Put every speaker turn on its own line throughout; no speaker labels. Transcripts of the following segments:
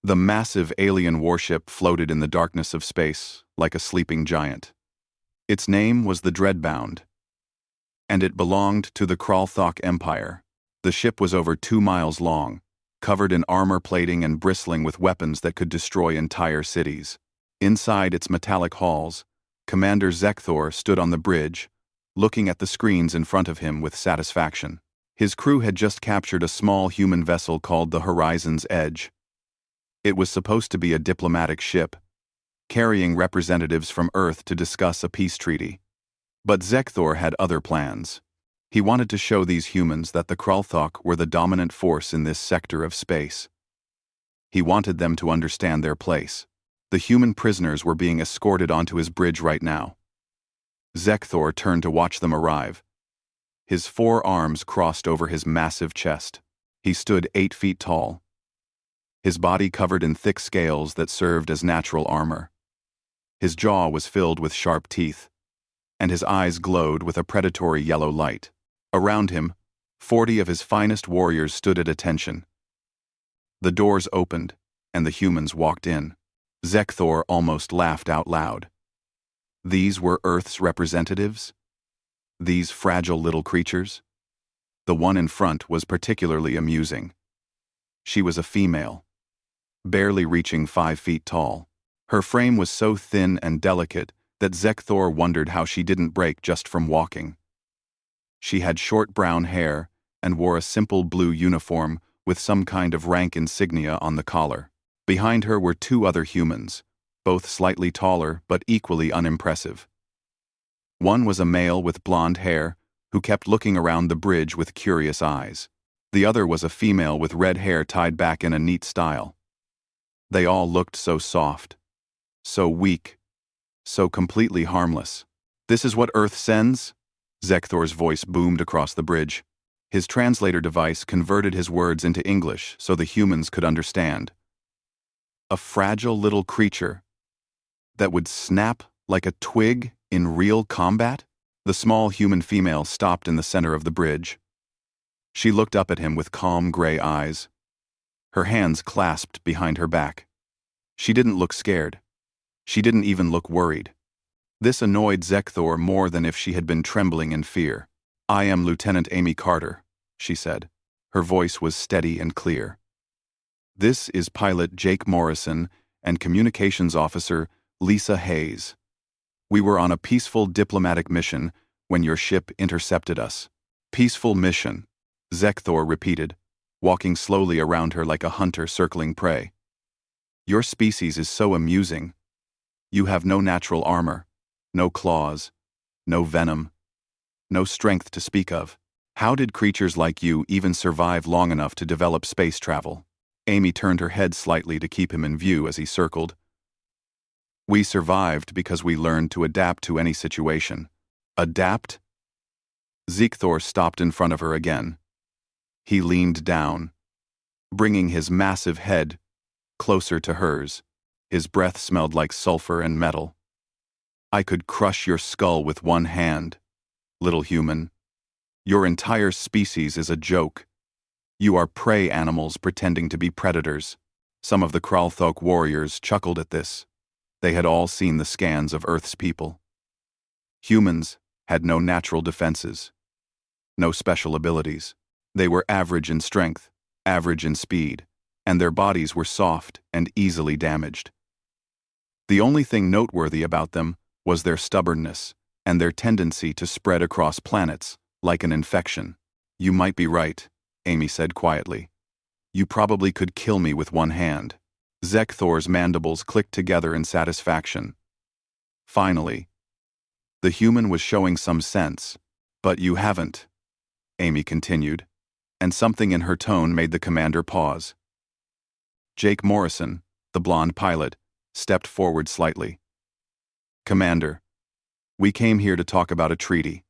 The massive alien warship floated in the darkness of space, like a sleeping giant. Its name was the Dreadbound, and it belonged to the Kralthok Empire. The ship was over 2 miles long, covered in armor plating and bristling with weapons that could destroy entire cities. Inside its metallic halls, Commander Zekthor stood on the bridge, looking at the screens in front of him with satisfaction. His crew had just captured a small human vessel called the Horizon's Edge. It was supposed to be a diplomatic ship, carrying representatives from Earth to discuss a peace treaty. But Zekthor had other plans. He wanted to show these humans that the Kralthok were the dominant force in this sector of space. He wanted them to understand their place. The human prisoners were being escorted onto his bridge right now. Zekthor turned to watch them arrive. His 4 arms crossed over his massive chest. He stood 8 feet tall, his body covered in thick scales that served as natural armor. His jaw was filled with sharp teeth, and his eyes glowed with a predatory yellow light. Around him, 40 of his finest warriors stood at attention. The doors opened, and the humans walked in. Zekthor almost laughed out loud. These were Earth's representatives? These fragile little creatures? The one in front was particularly amusing. She was a female, barely reaching 5 feet tall. Her frame was so thin and delicate that Zekthor wondered how she didn't break just from walking. She had short brown hair and wore a simple blue uniform with some kind of rank insignia on the collar. Behind her were 2 other humans, both slightly taller but equally unimpressive. One was a male with blonde hair who kept looking around the bridge with curious eyes. The other was a female with red hair tied back in a neat style. They all looked so soft, so weak, so completely harmless. "This is what Earth sends?" Zekthor's voice boomed across the bridge. His translator device converted his words into English so the humans could understand. A fragile little creature that would snap like a twig in real combat? The small human female stopped in the center of the bridge. She looked up at him with calm gray eyes, her hands clasped behind her back. She didn't look scared. She didn't even look worried. This annoyed Zekthor more than if she had been trembling in fear. "I am Lieutenant Amy Carter," she said. Her voice was steady and clear. "This is pilot Jake Morrison and communications officer Lisa Hayes. We were on a peaceful diplomatic mission when your ship intercepted us." "Peaceful mission," Zekthor repeated, walking slowly around her like a hunter circling prey. "Your species is so amusing. You have no natural armor, no claws, no venom, no strength to speak of. How did creatures like you even survive long enough to develop space travel?" Amy turned her head slightly to keep him in view as he circled. "We survived because we learned to adapt to any situation." "Adapt?" Zekthor stopped in front of her again. He leaned down, bringing his massive head closer to hers. His breath smelled like sulfur and metal. "I could crush your skull with one hand, little human. Your entire species is a joke. You are prey animals pretending to be predators." Some of the Kralthok warriors chuckled at this. They had all seen the scans of Earth's people. Humans had no natural defenses, no special abilities. They were average in strength, average in speed, and their bodies were soft and easily damaged. The only thing noteworthy about them was their stubbornness and their tendency to spread across planets like an infection. "You might be right," Amy said quietly. "You probably could kill me with one hand." Zekthor's mandibles clicked together in satisfaction. Finally, the human was showing some sense. "But you haven't," Amy continued, and something in her tone made the commander pause. Jake Morrison, the blonde pilot, stepped forward slightly. "Commander, we came here to talk about a treaty.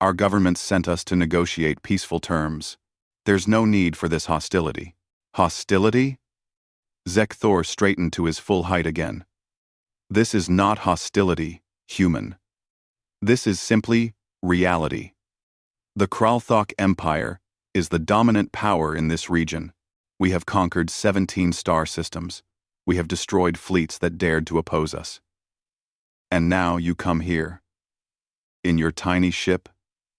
Our government sent us to negotiate peaceful terms. There's no need for this hostility." "Hostility?" Zekthor straightened to his full height again. "This is not hostility, human. This is simply reality. The Kralthok Empire is the dominant power in this region. We have conquered 17 star systems. We have destroyed fleets that dared to oppose us. And now you come here, in your tiny ship,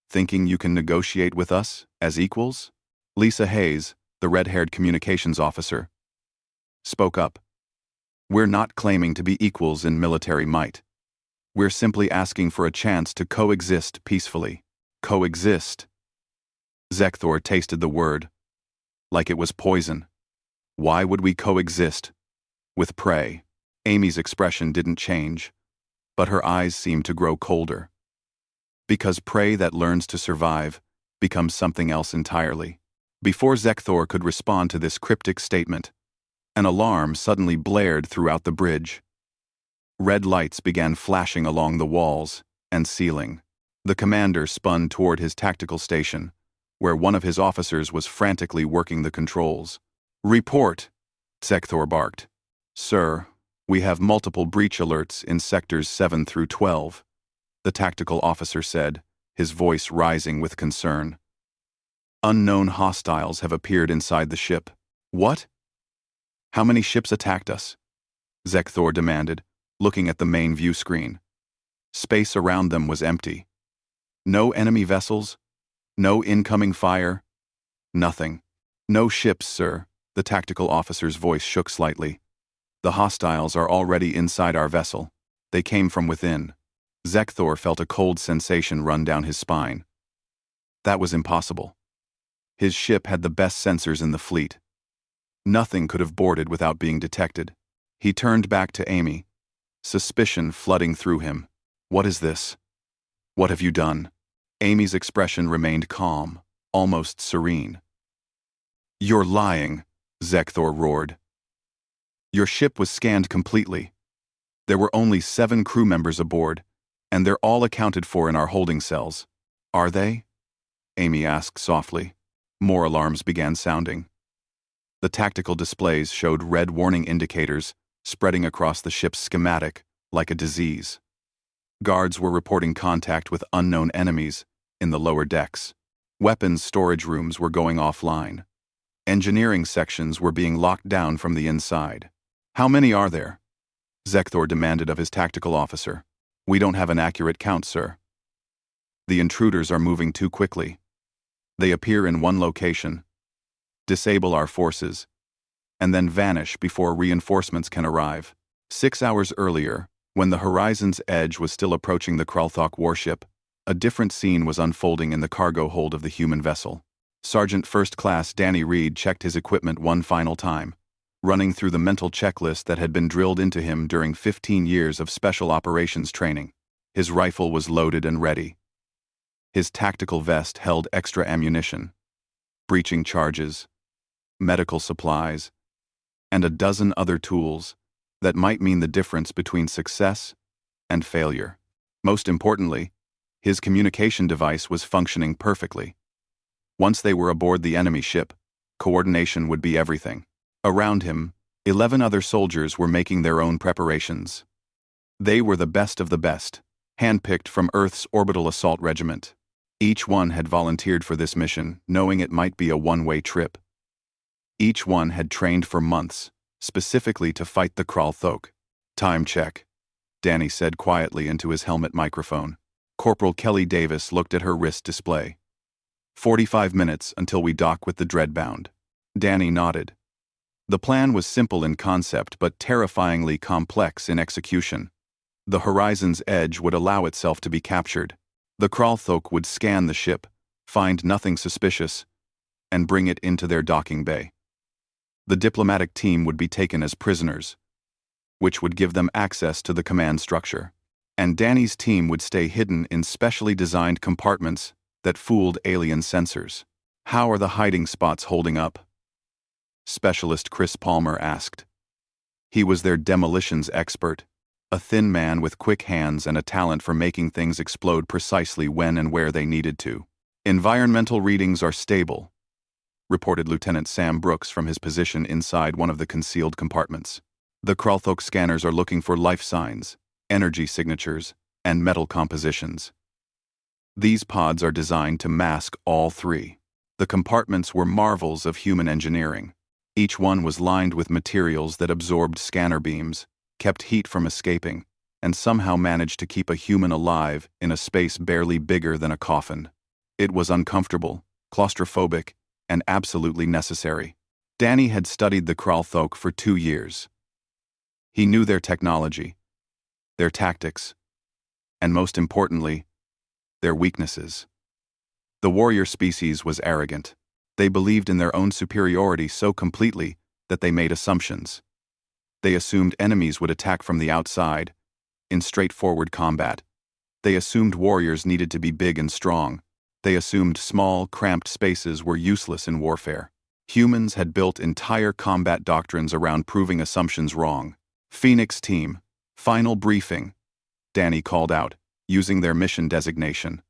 thinking you can negotiate with us as equals? Lisa Hayes, the red-haired communications officer, spoke up. We're not claiming to be equals in military might. We're simply asking for a chance to coexist peacefully. Coexist. Zekthor tasted the word, like it was poison. Why would we coexist with prey? Amy's expression didn't change, but her eyes seemed to grow colder. Because prey that learns to survive becomes something else entirely. Before Zekthor could respond to this cryptic statement, an alarm suddenly blared throughout the bridge. Red lights began flashing along the walls and ceiling. The commander spun toward his tactical station, where one of his officers was frantically working the controls. Report, Zekthor barked. Sir, we have multiple breach alerts in sectors 7 through 12, the tactical officer said, his voice rising with concern. Unknown hostiles have appeared inside the ship. What? How many ships attacked us? Zekthor demanded, looking at the main view screen. Space around them was empty. No enemy vessels, no incoming fire, nothing. No ships, sir, the tactical officer's voice shook slightly. The hostiles are already inside our vessel. They came from within. Zekthor felt a cold sensation run down his spine. That was impossible. His ship had the best sensors in the fleet. Nothing could have boarded without being detected. He turned back to Amy, suspicion flooding through him. What is this? What have you done? Amy's expression remained calm, almost serene. You're lying, Zekthor roared. Your ship was scanned completely. There were only 7 crew members aboard, and they're all accounted for in our holding cells. Are they? Amy asked softly. More alarms began sounding. The tactical displays showed red warning indicators spreading across the ship's schematic like a disease. Guards were reporting contact with unknown enemies in the lower decks. Weapons storage rooms were going offline. Engineering sections were being locked down from the inside. How many are there? Zekthor demanded of his tactical officer. We don't have an accurate count, sir. The intruders are moving too quickly. They appear in one location, disable our forces, and then vanish before reinforcements can arrive. 6 hours earlier, when the horizon's edge was still approaching the Kralthok warship, a different scene was unfolding in the cargo hold of the human vessel. Sergeant First Class Danny Reed checked his equipment one final time, running through the mental checklist that had been drilled into him during 15 years of special operations training. His rifle was loaded and ready. His tactical vest held extra ammunition, breaching charges, medical supplies, and a dozen other tools that might mean the difference between success and failure. Most importantly, his communication device was functioning perfectly. Once they were aboard the enemy ship, coordination would be everything. Around him, 11 other soldiers were making their own preparations. They were the best of the best, handpicked from Earth's orbital assault regiment. Each one had volunteered for this mission, knowing it might be a one-way trip. Each one had trained for months, specifically to fight the Kralthok. Time check, Danny said quietly into his helmet microphone. Corporal Kelly Davis looked at her wrist display. 45 minutes until we dock with the Dreadbound. Danny nodded. The plan was simple in concept but terrifyingly complex in execution. The horizon's edge would allow itself to be captured. The Kralthok would scan the ship, find nothing suspicious, and bring it into their docking bay. The diplomatic team would be taken as prisoners, which would give them access to the command structure. And Danny's team would stay hidden in specially designed compartments that fooled alien sensors. How are the hiding spots holding up? Specialist Chris Palmer asked. He was their demolitions expert, a thin man with quick hands and a talent for making things explode precisely when and where they needed to. Environmental readings are stable, reported Lieutenant Sam Brooks from his position inside one of the concealed compartments. The Kralthok scanners are looking for life signs, energy signatures, and metal compositions. These pods are designed to mask all three. The compartments were marvels of human engineering. Each one was lined with materials that absorbed scanner beams, kept heat from escaping, and somehow managed to keep a human alive in a space barely bigger than a coffin. It was uncomfortable, claustrophobic, and absolutely necessary. Danny had studied the Kralthok for 2 years. He knew their technology, their tactics, and most importantly, their weaknesses. The warrior species was arrogant. They believed in their own superiority so completely that they made assumptions. They assumed enemies would attack from the outside, in straightforward combat. They assumed warriors needed to be big and strong. They assumed small, cramped spaces were useless in warfare. Humans had built entire combat doctrines around proving assumptions wrong. Phoenix Team, final briefing, Danny called out, using their mission designation.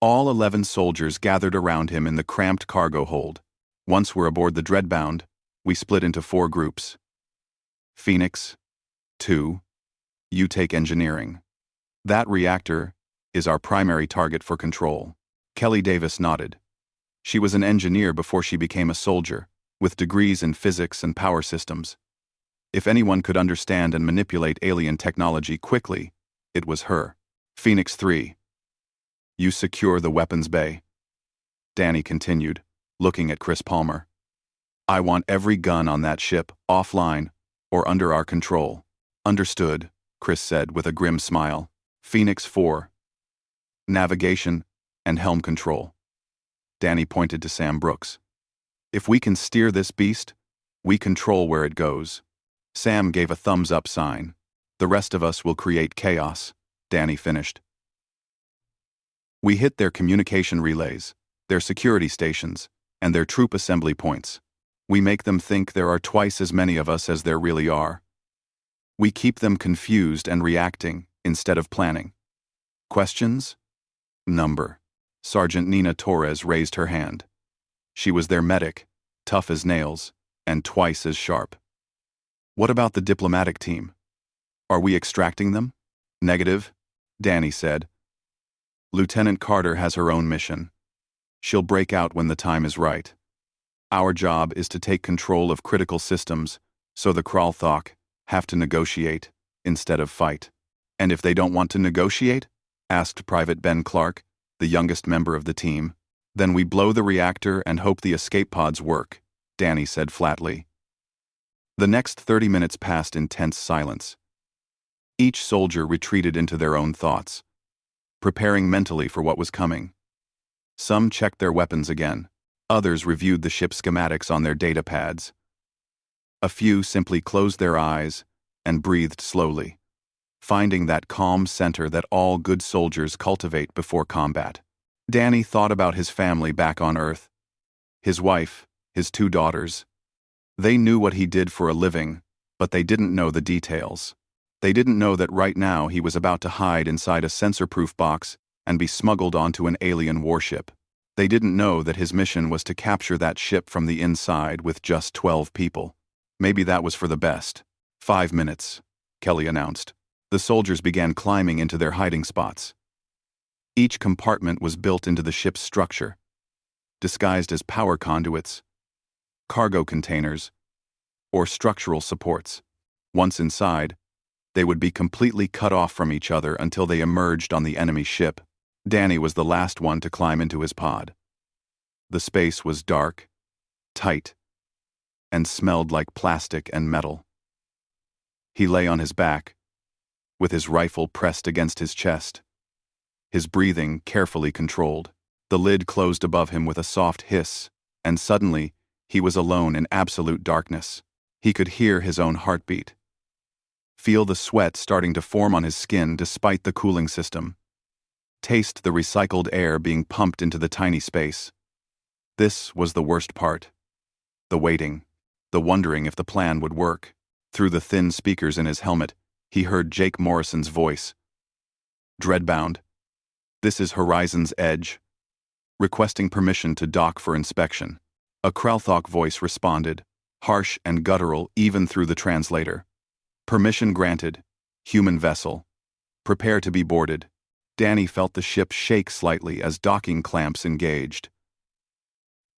All 11 soldiers gathered around him in the cramped cargo hold. Once we're aboard the Dreadbound, we split into 4 groups. Phoenix, 2, you take engineering. That reactor is our primary target for control. Kelly Davis nodded. She was an engineer before she became a soldier, with degrees in physics and power systems. If anyone could understand and manipulate alien technology quickly, it was her. Phoenix 3. You secure the weapons bay. Danny continued, looking at Chris Palmer. I want every gun on that ship offline or under our control. Understood, Chris said with a grim smile. Phoenix 4. Navigation and helm control. Danny pointed to Sam Brooks. If we can steer this beast, we control where it goes. Sam gave a thumbs-up sign. The rest of us will create chaos, Danny finished. We hit their communication relays, their security stations, and their troop assembly points. We make them think there are twice as many of us as there really are. We keep them confused and reacting instead of planning. Questions? Number. Sergeant Nina Torres raised her hand. She was their medic, tough as nails, and twice as sharp. What about the diplomatic team? Are we extracting them? Negative, Danny said. Lieutenant Carter has her own mission. She'll break out when the time is right. Our job is to take control of critical systems, so the Kralthok have to negotiate instead of fight. And if they don't want to negotiate? Asked Private Ben Clark, the youngest member of the team. Then we blow the reactor and hope the escape pods work, Danny said flatly. The next 30 minutes passed in tense silence. Each soldier retreated into their own thoughts, preparing mentally for what was coming. Some checked their weapons again. Others reviewed the ship's schematics on their data pads. A few simply closed their eyes and breathed slowly, finding that calm center that all good soldiers cultivate before combat. Danny thought about his family back on Earth. His wife, his 2 daughters. They knew what he did for a living, but they didn't know the details. They didn't know that right now he was about to hide inside a sensor-proof box and be smuggled onto an alien warship. They didn't know that his mission was to capture that ship from the inside with just 12 people. Maybe that was for the best. 5 minutes, Kelly announced. The soldiers began climbing into their hiding spots. Each compartment was built into the ship's structure, disguised as power conduits, cargo containers, or structural supports. Once inside, they would be completely cut off from each other until they emerged on the enemy ship. Danny was the last one to climb into his pod. The space was dark, tight, and smelled like plastic and metal. He lay on his back, with his rifle pressed against his chest, his breathing carefully controlled. The lid closed above him with a soft hiss, and suddenly, he was alone in absolute darkness. He could hear his own heartbeat. Feel the sweat starting to form on his skin despite the cooling system. Taste the recycled air being pumped into the tiny space. This was the worst part. The waiting, the wondering if the plan would work. Through the thin speakers in his helmet, he heard Jake Morrison's voice. Dreadbound. This is Horizon's Edge. Requesting permission to dock for inspection. A Kralthok voice responded, harsh and guttural even through the translator. Permission granted. Human vessel. Prepare to be boarded. Danny felt the ship shake slightly as docking clamps engaged.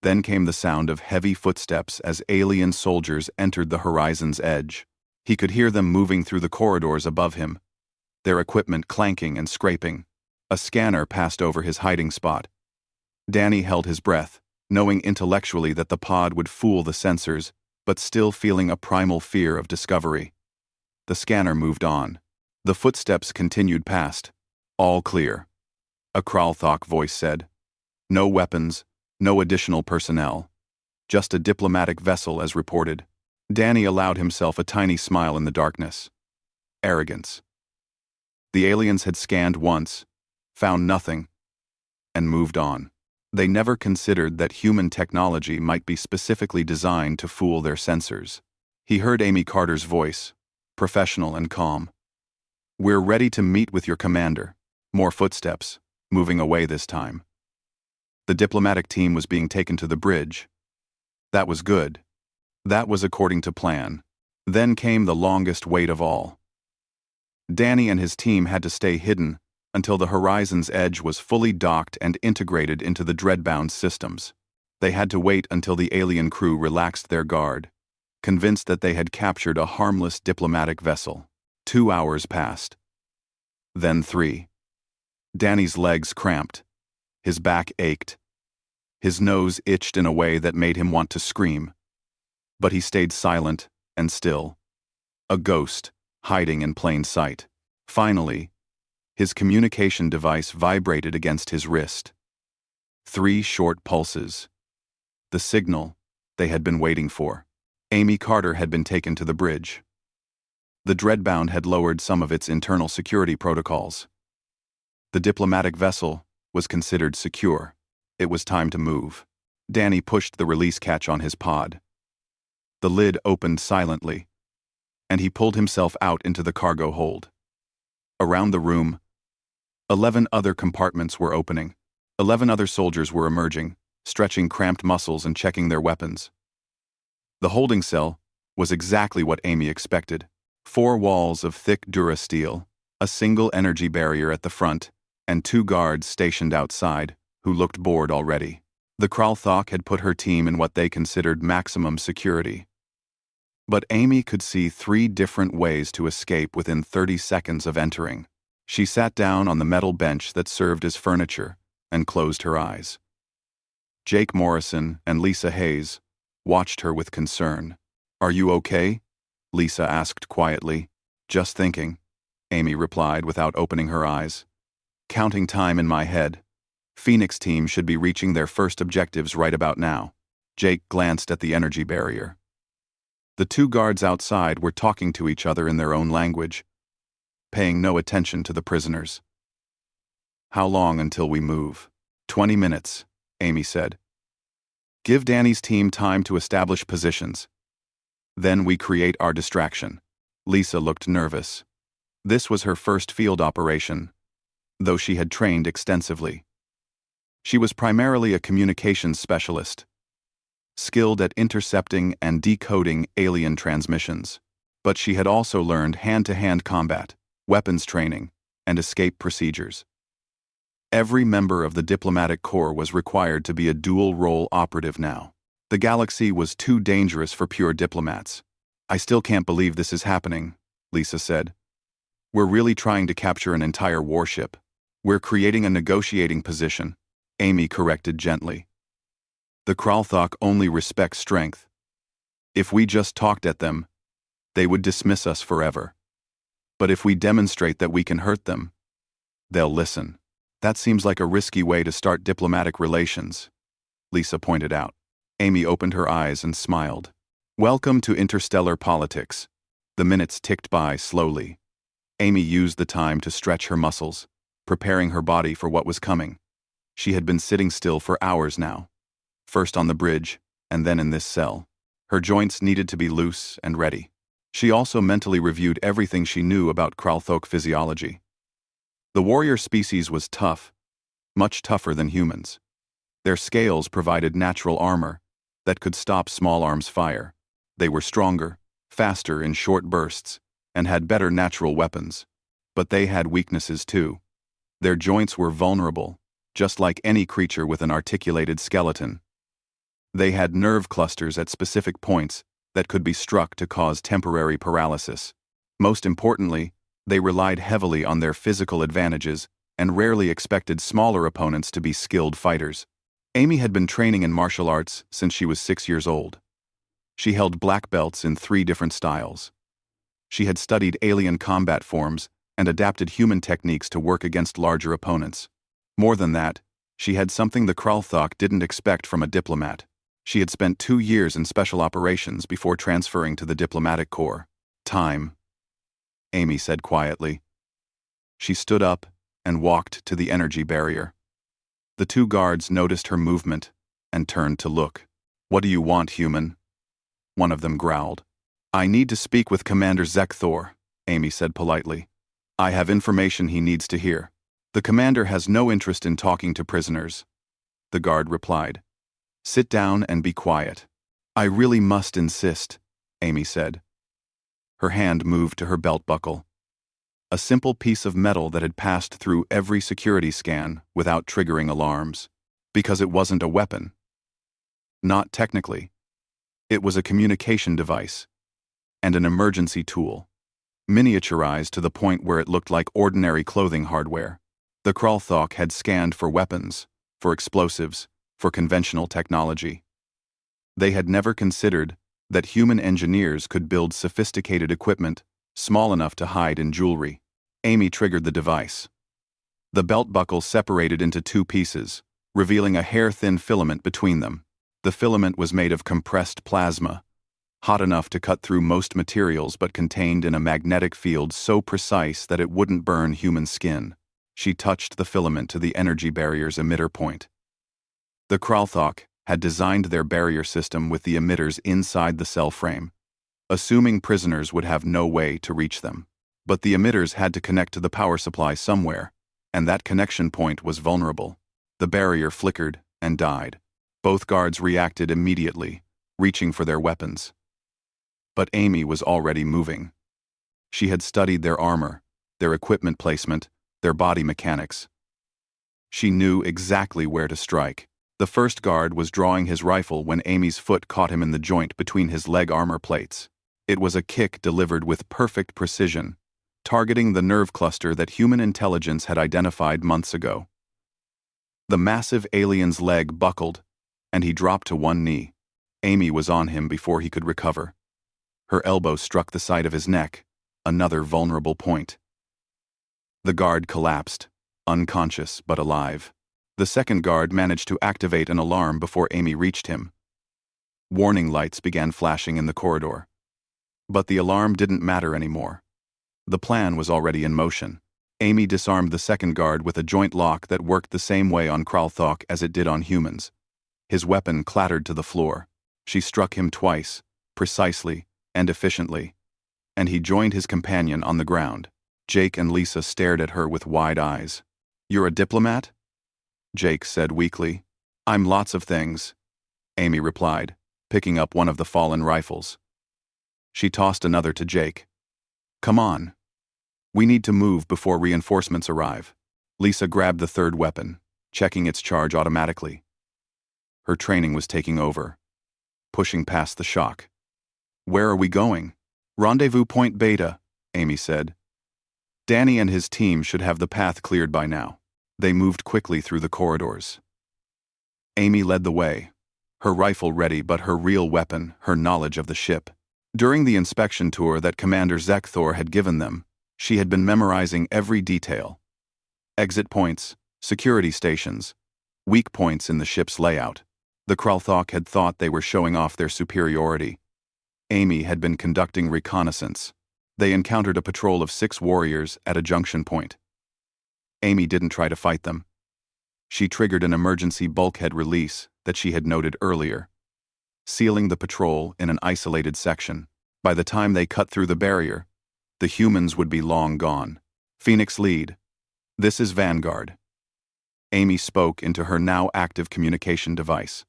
Then came the sound of heavy footsteps as alien soldiers entered the horizon's edge. He could hear them moving through the corridors above him, their equipment clanking and scraping. A scanner passed over his hiding spot. Danny held his breath, knowing intellectually that the pod would fool the sensors, but still feeling a primal fear of discovery. The scanner moved on. The footsteps continued past. All clear. A Kralthok voice said. No weapons, no additional personnel. Just a diplomatic vessel as reported. Danny allowed himself a tiny smile in the darkness. Arrogance. The aliens had scanned once, found nothing, and moved on. They never considered that human technology might be specifically designed to fool their sensors. He heard Amy Carter's voice, professional and calm. We're ready to meet with your commander. More footsteps, moving away this time. The diplomatic team was being taken to the bridge. That was good. That was according to plan. Then came the longest wait of all. Danny and his team had to stay hidden until the horizon's edge was fully docked and integrated into the Dreadbound systems. They had to wait until the alien crew relaxed their guard, convinced that they had captured a harmless diplomatic vessel. 2 hours passed. Then 3. Danny's legs cramped. His back ached. His nose itched in a way that made him want to scream. But he stayed silent and still. A ghost, hiding in plain sight. Finally, his communication device vibrated against his wrist. 3 short pulses. The signal they had been waiting for. Amy Carter had been taken to the bridge. The Dreadbound had lowered some of its internal security protocols. The diplomatic vessel was considered secure. It was time to move. Danny pushed the release catch on his pod. The lid opened silently, and he pulled himself out into the cargo hold. Around the room, 11 other compartments were opening. 11 other soldiers were emerging, stretching cramped muscles and checking their weapons. The holding cell was exactly what Amy expected. 4 walls of thick durasteel, a single energy barrier at the front, and 2 guards stationed outside, who looked bored already. The Kralthok had put her team in what they considered maximum security. But Amy could see 3 different ways to escape within 30 seconds of entering. She sat down on the metal bench that served as furniture and closed her eyes. Jake Morrison and Lisa Hayes watched her with concern. "Are you okay?" Lisa asked quietly. "Just thinking," Amy replied without opening her eyes. "Counting time in my head. Phoenix team should be reaching their first objectives right about now." Jake glanced at the energy barrier. The 2 guards outside were talking to each other in their own language, paying no attention to the prisoners. "How long until we move?" 20 minutes, Amy said. "Give Danny's team time to establish positions. Then we create our distraction." Lisa looked nervous. This was her first field operation, though she had trained extensively. She was primarily a communications specialist, skilled at intercepting and decoding alien transmissions. But she had also learned hand-to-hand combat, weapons training, and escape procedures. Every member of the diplomatic corps was required to be a dual-role operative now. The galaxy was too dangerous for pure diplomats. "I still can't believe this is happening," Lisa said. "We're really trying to capture an entire warship. We're creating a negotiating position," Amy corrected gently. "The Kralthok only respect strength. If we just talked at them, they would dismiss us forever. But if we demonstrate that we can hurt them, they'll listen." "That seems like a risky way to start diplomatic relations," Lisa pointed out. Amy opened her eyes and smiled. "Welcome to interstellar politics." The minutes ticked by slowly. Amy used the time to stretch her muscles, preparing her body for what was coming. She had been sitting still for hours now, first on the bridge, and then in this cell. Her joints needed to be loose and ready. She also mentally reviewed everything she knew about Kralthok physiology. The warrior species was tough, much tougher than humans. Their scales provided natural armor that could stop small arms fire. They were stronger, faster in short bursts, and had better natural weapons. But they had weaknesses too. Their joints were vulnerable, just like any creature with an articulated skeleton. They had nerve clusters at specific points that could be struck to cause temporary paralysis. Most importantly, they relied heavily on their physical advantages and rarely expected smaller opponents to be skilled fighters. Amy had been training in martial arts since she was 6 years old. She held black belts in 3 different styles. She had studied alien combat forms and adapted human techniques to work against larger opponents. More than that, she had something the Kralthok didn't expect from a diplomat. She had spent 2 years in special operations before transferring to the diplomatic corps. Time, Amy said quietly. She stood up and walked to the energy barrier. The 2 guards noticed her movement and turned to look. "What do you want, human?" one of them growled. "I need to speak with Commander Zekthor," Amy said politely. "I have information he needs to hear." "The commander has no interest in talking to prisoners," the guard replied. "Sit down and be quiet." "I really must insist," Amy said. Her hand moved to her belt buckle. A simple piece of metal that had passed through every security scan without triggering alarms. Because it wasn't a weapon. Not technically. It was a communication device and an emergency tool, miniaturized to the point where it looked like ordinary clothing hardware. The Kralthok had scanned for weapons, for explosives, for conventional technology. They had never considered that human engineers could build sophisticated equipment small enough to hide in jewelry. Amy triggered the device. The belt buckle separated into 2 pieces, revealing a hair-thin filament between them. The filament was made of compressed plasma, hot enough to cut through most materials but contained in a magnetic field so precise that it wouldn't burn human skin. She touched the filament to the energy barrier's emitter point. The Kralthok had designed their barrier system with the emitters inside the cell frame, assuming prisoners would have no way to reach them. But the emitters had to connect to the power supply somewhere, and that connection point was vulnerable. The barrier flickered and died. Both guards reacted immediately, reaching for their weapons. But Amy was already moving. She had studied their armor, their equipment placement, their body mechanics. She knew exactly where to strike. The first guard was drawing his rifle when Amy's foot caught him in the joint between his leg armor plates. It was a kick delivered with perfect precision, targeting the nerve cluster that human intelligence had identified months ago. The massive alien's leg buckled, and he dropped to one knee. Amy was on him before he could recover. Her elbow struck the side of his neck, another vulnerable point. The guard collapsed, unconscious but alive. The second guard managed to activate an alarm before Amy reached him. Warning lights began flashing in the corridor. But the alarm didn't matter anymore. The plan was already in motion. Amy disarmed the second guard with a joint lock that worked the same way on Kralthok as it did on humans. His weapon clattered to the floor. She struck him twice, precisely and efficiently, and he joined his companion on the ground. Jake and Lisa stared at her with wide eyes. "You're a diplomat?" Jake said weakly. "I'm lots of things," Amy replied, picking up one of the fallen rifles. She tossed another to Jake. "Come on. We need to move before reinforcements arrive." Lisa grabbed the third weapon, checking its charge automatically. Her training was taking over, pushing past the shock. "Where are we going?" "Rendezvous Point Beta," Amy said. "Danny and his team should have the path cleared by now." They moved quickly through the corridors. Amy led the way, her rifle ready but her real weapon, her knowledge of the ship. During the inspection tour that Commander Zekthor had given them, she had been memorizing every detail. Exit points, security stations, weak points in the ship's layout. The Kralthok had thought they were showing off their superiority. Amy had been conducting reconnaissance. They encountered a patrol of 6 warriors at a junction point. Amy didn't try to fight them. She triggered an emergency bulkhead release that she had noted earlier, sealing the patrol in an isolated section. By the time they cut through the barrier, the humans would be long gone. "Phoenix Lead. This is Vanguard." Amy spoke into her now active communication device.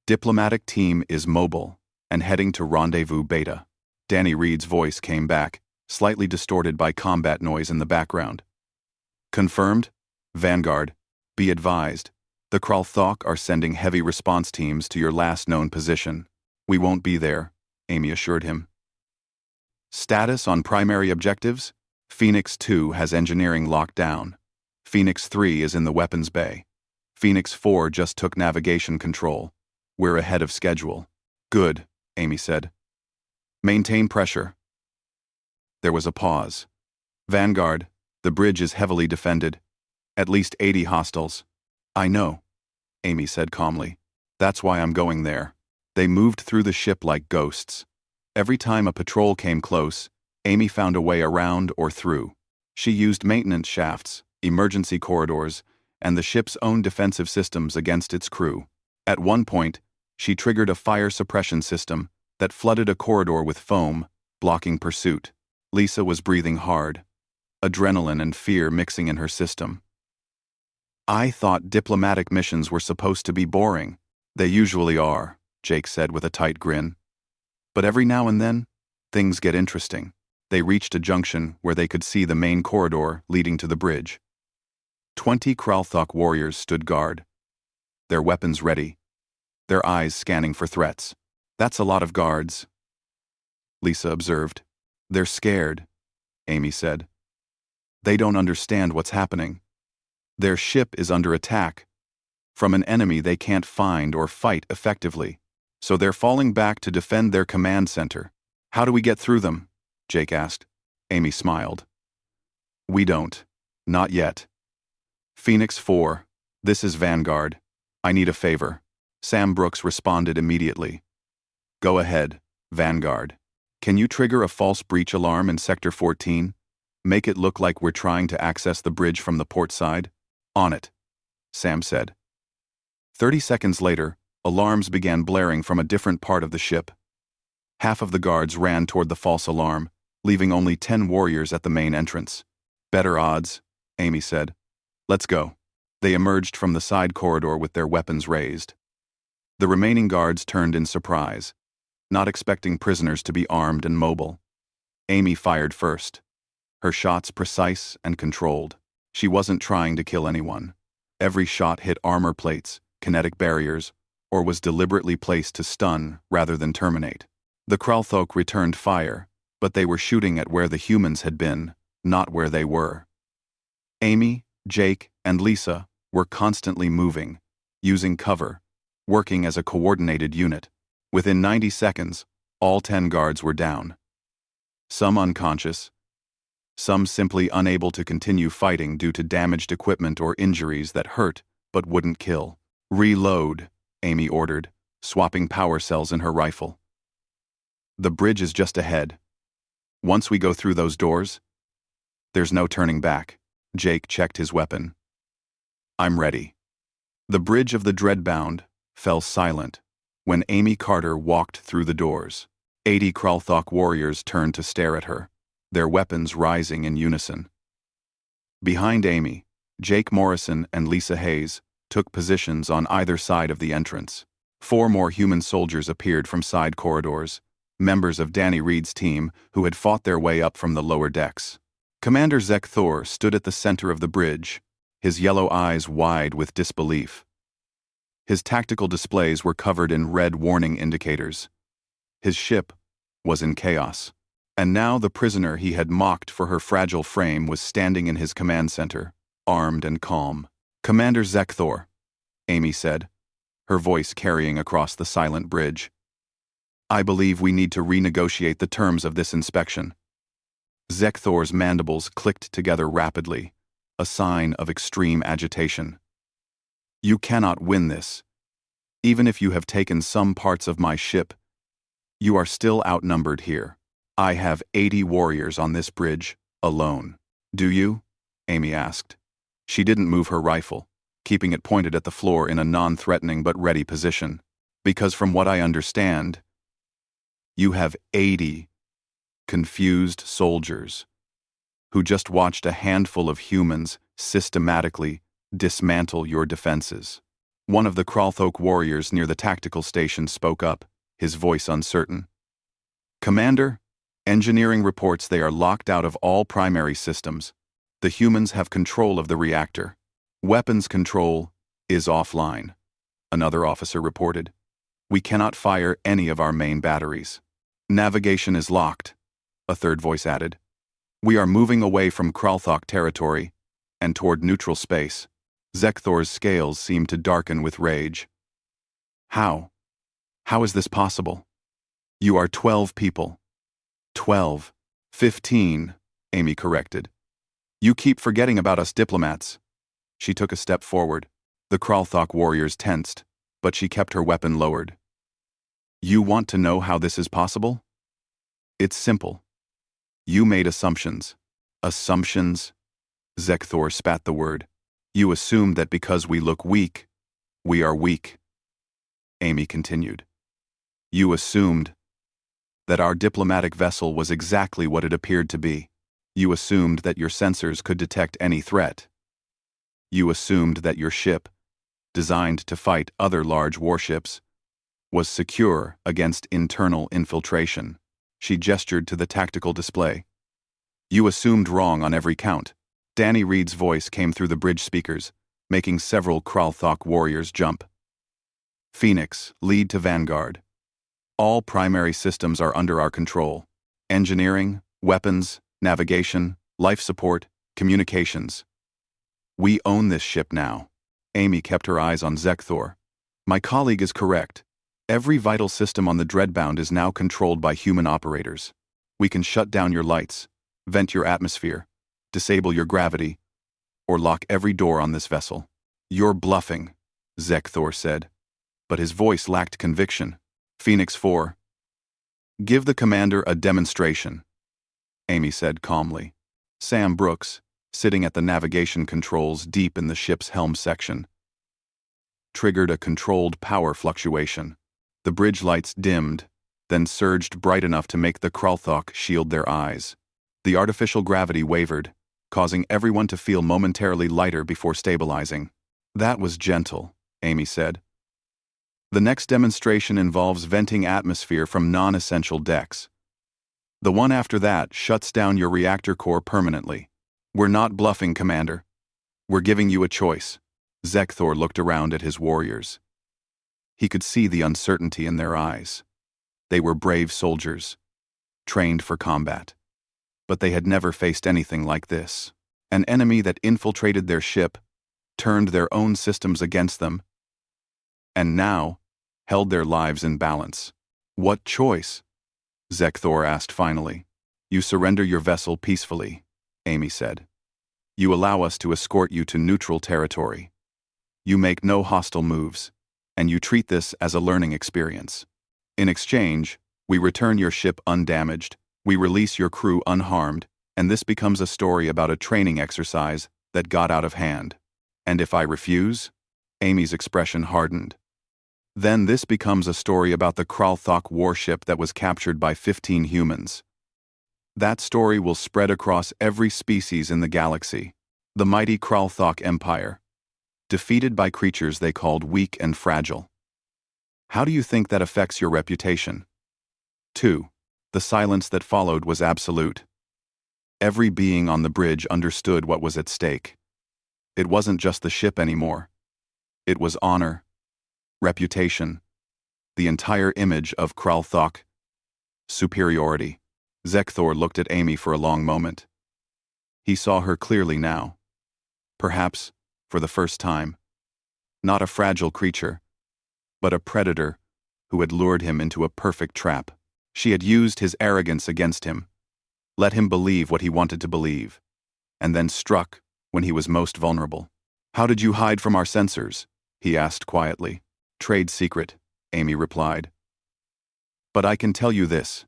"Diplomatic team is mobile and heading to Rendezvous Beta." Danny Reed's voice came back, slightly distorted by combat noise in the background. "Confirmed? Vanguard, be advised. The Kralthok are sending heavy response teams to your last known position. We won't be there, Amy assured him. Status on primary objectives? Phoenix 2 has engineering locked down. Phoenix 3 is in the weapons bay. Phoenix 4 just took navigation control. We're ahead of schedule. Good, Amy said. Maintain pressure. There was a pause. Vanguard, the bridge is heavily defended. At least 80 hostiles. I know, Amy said calmly. That's why I'm going there. They moved through the ship like ghosts. Every time a patrol came close, Amy found a way around or through. She used maintenance shafts, emergency corridors, and the ship's own defensive systems against its crew. At one point, she triggered a fire suppression system that flooded a corridor with foam, blocking pursuit. Lisa was breathing hard, adrenaline and fear mixing in her system. I thought diplomatic missions were supposed to be boring. They usually are, Jake said with a tight grin. But every now and then, things get interesting. They reached a junction where they could see the main corridor leading to the bridge. 20 Kralthok warriors stood guard, their weapons ready, their eyes scanning for threats. That's a lot of guards, Lisa observed. They're scared, Amy said. They don't understand what's happening. Their ship is under attack from an enemy they can't find or fight effectively, so they're falling back to defend their command center. How do we get through them? Jake asked. Amy smiled. We don't. Not yet. Phoenix 4, this is Vanguard. I need a favor. Sam Brooks responded immediately. Go ahead, Vanguard. Can you trigger a false breach alarm in Sector 14? Make it look like we're trying to access the bridge from the port side? On it, Sam said. 30 seconds later, alarms began blaring from a different part of the ship. Half of the guards ran toward the false alarm, leaving only 10 warriors at the main entrance. Better odds, Amy said. Let's go. They emerged from the side corridor with their weapons raised. The remaining guards turned in surprise, not expecting prisoners to be armed and mobile. Amy fired first, her shots precise and controlled. She wasn't trying to kill anyone. Every shot hit armor plates, kinetic barriers, or was deliberately placed to stun rather than terminate. The Kralthok returned fire, but they were shooting at where the humans had been, not where they were. Amy, Jake, and Lisa were constantly moving, using cover, working as a coordinated unit. Within 90 seconds, all 10 guards were down. Some unconscious, some simply unable to continue fighting due to damaged equipment or injuries that hurt but wouldn't kill. Reload, Amy ordered, swapping power cells in her rifle. The bridge is just ahead. Once we go through those doors, there's no turning back. Jake checked his weapon. I'm ready. The bridge of the Dreadbound fell silent when Amy Carter walked through the doors. 80 Kralthok warriors turned to stare at her, their weapons rising in unison. Behind Amy, Jake Morrison and Lisa Hayes took positions on either side of the entrance. 4 more human soldiers appeared from side corridors, members of Danny Reed's team who had fought their way up from the lower decks. Commander Zek Thor stood at the center of the bridge, his yellow eyes wide with disbelief. His tactical displays were covered in red warning indicators. His ship was in chaos. And now the prisoner he had mocked for her fragile frame was standing in his command center, armed and calm. Commander Zekthor, Amy said, her voice carrying across the silent bridge. I believe we need to renegotiate the terms of this inspection. Zekthor's mandibles clicked together rapidly, a sign of extreme agitation. You cannot win this. Even if you have taken some parts of my ship, you are still outnumbered here. I have 80 warriors on this bridge, alone. Do you? Amy asked. She didn't move her rifle, keeping it pointed at the floor in a non-threatening but ready position. Because from what I understand, you have 80 confused soldiers who just watched a handful of humans systematically dismantle your defenses. One of the Kralthok warriors near the tactical station spoke up, his voice uncertain. Commander, engineering reports they are locked out of all primary systems. The humans have control of the reactor. Weapons control Is offline, another officer reported. We cannot fire any of our main batteries. Navigation is locked, a third voice added. We are moving away from Kralthok territory and toward neutral space. Zekthor's scales seemed to darken with rage. How? How is this possible? You are 12 people. 12. 15, Amy corrected. You keep forgetting about us diplomats. She took a step forward. The Kralthok warriors tensed, but she kept her weapon lowered. You want to know how this is possible? It's simple. You made assumptions. Assumptions? Zekthor spat the word. You assumed that because we look weak, we are weak. Amy continued. You assumed that our diplomatic vessel was exactly what it appeared to be. You assumed that your sensors could detect any threat. You assumed that your ship, designed to fight other large warships, was secure against internal infiltration. She gestured to the tactical display. You assumed wrong on every count. Danny Reed's voice came through the bridge speakers, making several Kralthok warriors jump. Phoenix, lead to Vanguard. All primary systems are under our control. Engineering, weapons, navigation, life support, communications. We own this ship now. Amy kept her eyes on Zekthor. My colleague is correct. Every vital system on the Dreadbound is now controlled by human operators. We can shut down your lights, vent your atmosphere, disable your gravity, or lock every door on this vessel. You're bluffing, Zekthor said, but his voice lacked conviction. Phoenix 4. Give the commander a demonstration, Amy said calmly. Sam Brooks, sitting at the navigation controls deep in the ship's helm section, triggered a controlled power fluctuation. The bridge lights dimmed, then surged bright enough to make the Kralthok shield their eyes. The artificial gravity wavered, causing everyone to feel momentarily lighter before stabilizing. That was gentle, Amy said. The next demonstration involves venting atmosphere from non-essential decks. The one after that shuts down your reactor core permanently. We're not bluffing, Commander. We're giving you a choice. Zekthor looked around at his warriors. He could see the uncertainty in their eyes. They were brave soldiers, trained for combat. But they had never faced anything like this. An enemy that infiltrated their ship, turned their own systems against them, and now held their lives in balance. What choice? Zekthor asked finally. You surrender your vessel peacefully, Amy said. You allow us to escort you to neutral territory. You make no hostile moves, and you treat this as a learning experience. In exchange, we return your ship undamaged, we release your crew unharmed, and this becomes a story about a training exercise that got out of hand. And if I refuse? Amy's expression hardened. Then this becomes a story about the Kralthok warship that was captured by 15 humans. That story will spread across every species in the galaxy. The mighty Kralthok Empire, defeated by creatures they called weak and fragile. How do you think that affects your reputation? 2. The silence that followed was absolute. Every being on the bridge understood what was at stake. It wasn't just the ship anymore. It was honor, reputation, the entire image of Kralthok. Superiority. Zekthor looked at Amy for a long moment. He saw her clearly now. Perhaps, for the first time, not a fragile creature, but a predator who had lured him into a perfect trap. She had used his arrogance against him, let him believe what he wanted to believe, and then struck when he was most vulnerable. How did you hide from our sensors? He asked quietly. Trade secret, Amy replied. But I can tell you this.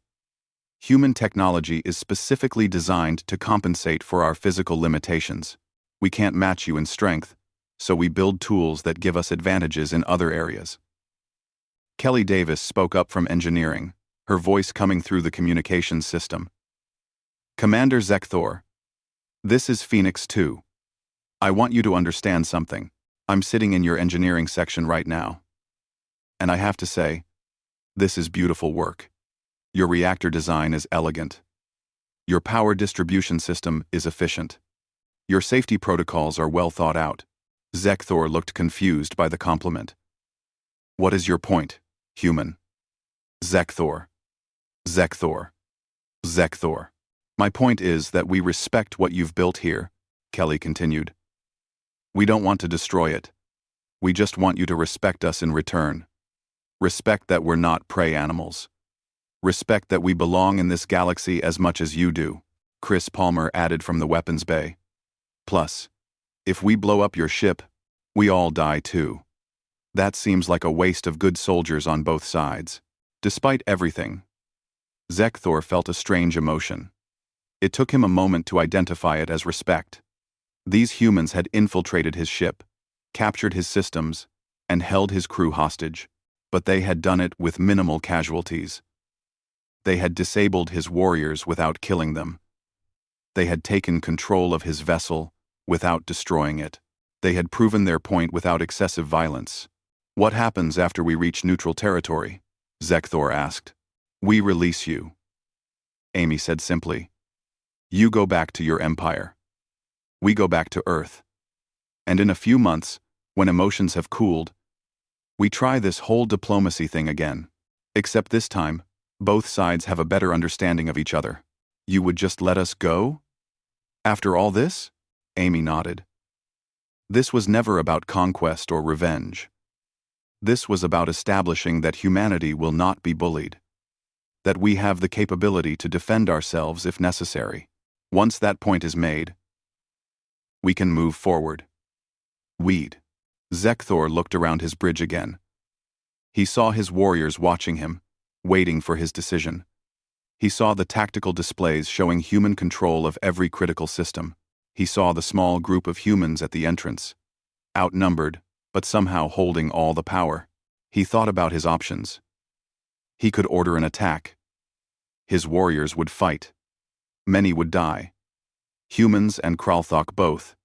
Human technology is specifically designed to compensate for our physical limitations. We can't match you in strength, so we build tools that give us advantages in other areas. Kelly Davis spoke up from engineering, her voice coming through the communications system. Commander Zekthor, this is Phoenix 2. I want you to understand something. I'm sitting in your engineering section right now. And I have to say, this is beautiful work. Your reactor design is elegant. Your power distribution system is efficient. Your safety protocols are well thought out. Zekthor looked confused by the compliment. What is your point, human? Zekthor. Zekthor. Zekthor. My point is that we respect what you've built here, Kelly continued. We don't want to destroy it. We just want you to respect us in return. Respect that we're not prey animals. Respect that we belong in this galaxy as much as you do, Chris Palmer added from the weapons bay. Plus, if we blow up your ship, we all die too. That seems like a waste of good soldiers on both sides. Despite everything, Zekthor felt a strange emotion. It took him a moment to identify it as respect. These humans had infiltrated his ship, captured his systems, and held his crew hostage, but they had done it with minimal casualties. They had disabled his warriors without killing them. They had taken control of his vessel without destroying it. They had proven their point without excessive violence. What happens after we reach neutral territory? Zekthor asked. We release you. Amy said simply. You go back to your empire. We go back to Earth. And in a few months, when emotions have cooled, we try this whole diplomacy thing again. Except this time, both sides have a better understanding of each other. You would just let us go? After all this? Amy nodded. This was never about conquest or revenge. This was about establishing that humanity will not be bullied. That we have the capability to defend ourselves if necessary. Once that point is made, we can move forward. Weed. Zekthor looked around his bridge again. He saw his warriors watching him, waiting for his decision. He saw the tactical displays showing human control of every critical system. He saw the small group of humans at the entrance, outnumbered, but somehow holding all the power. He thought about his options. He could order an attack. His warriors would fight. Many would die. Humans and Kralthok both.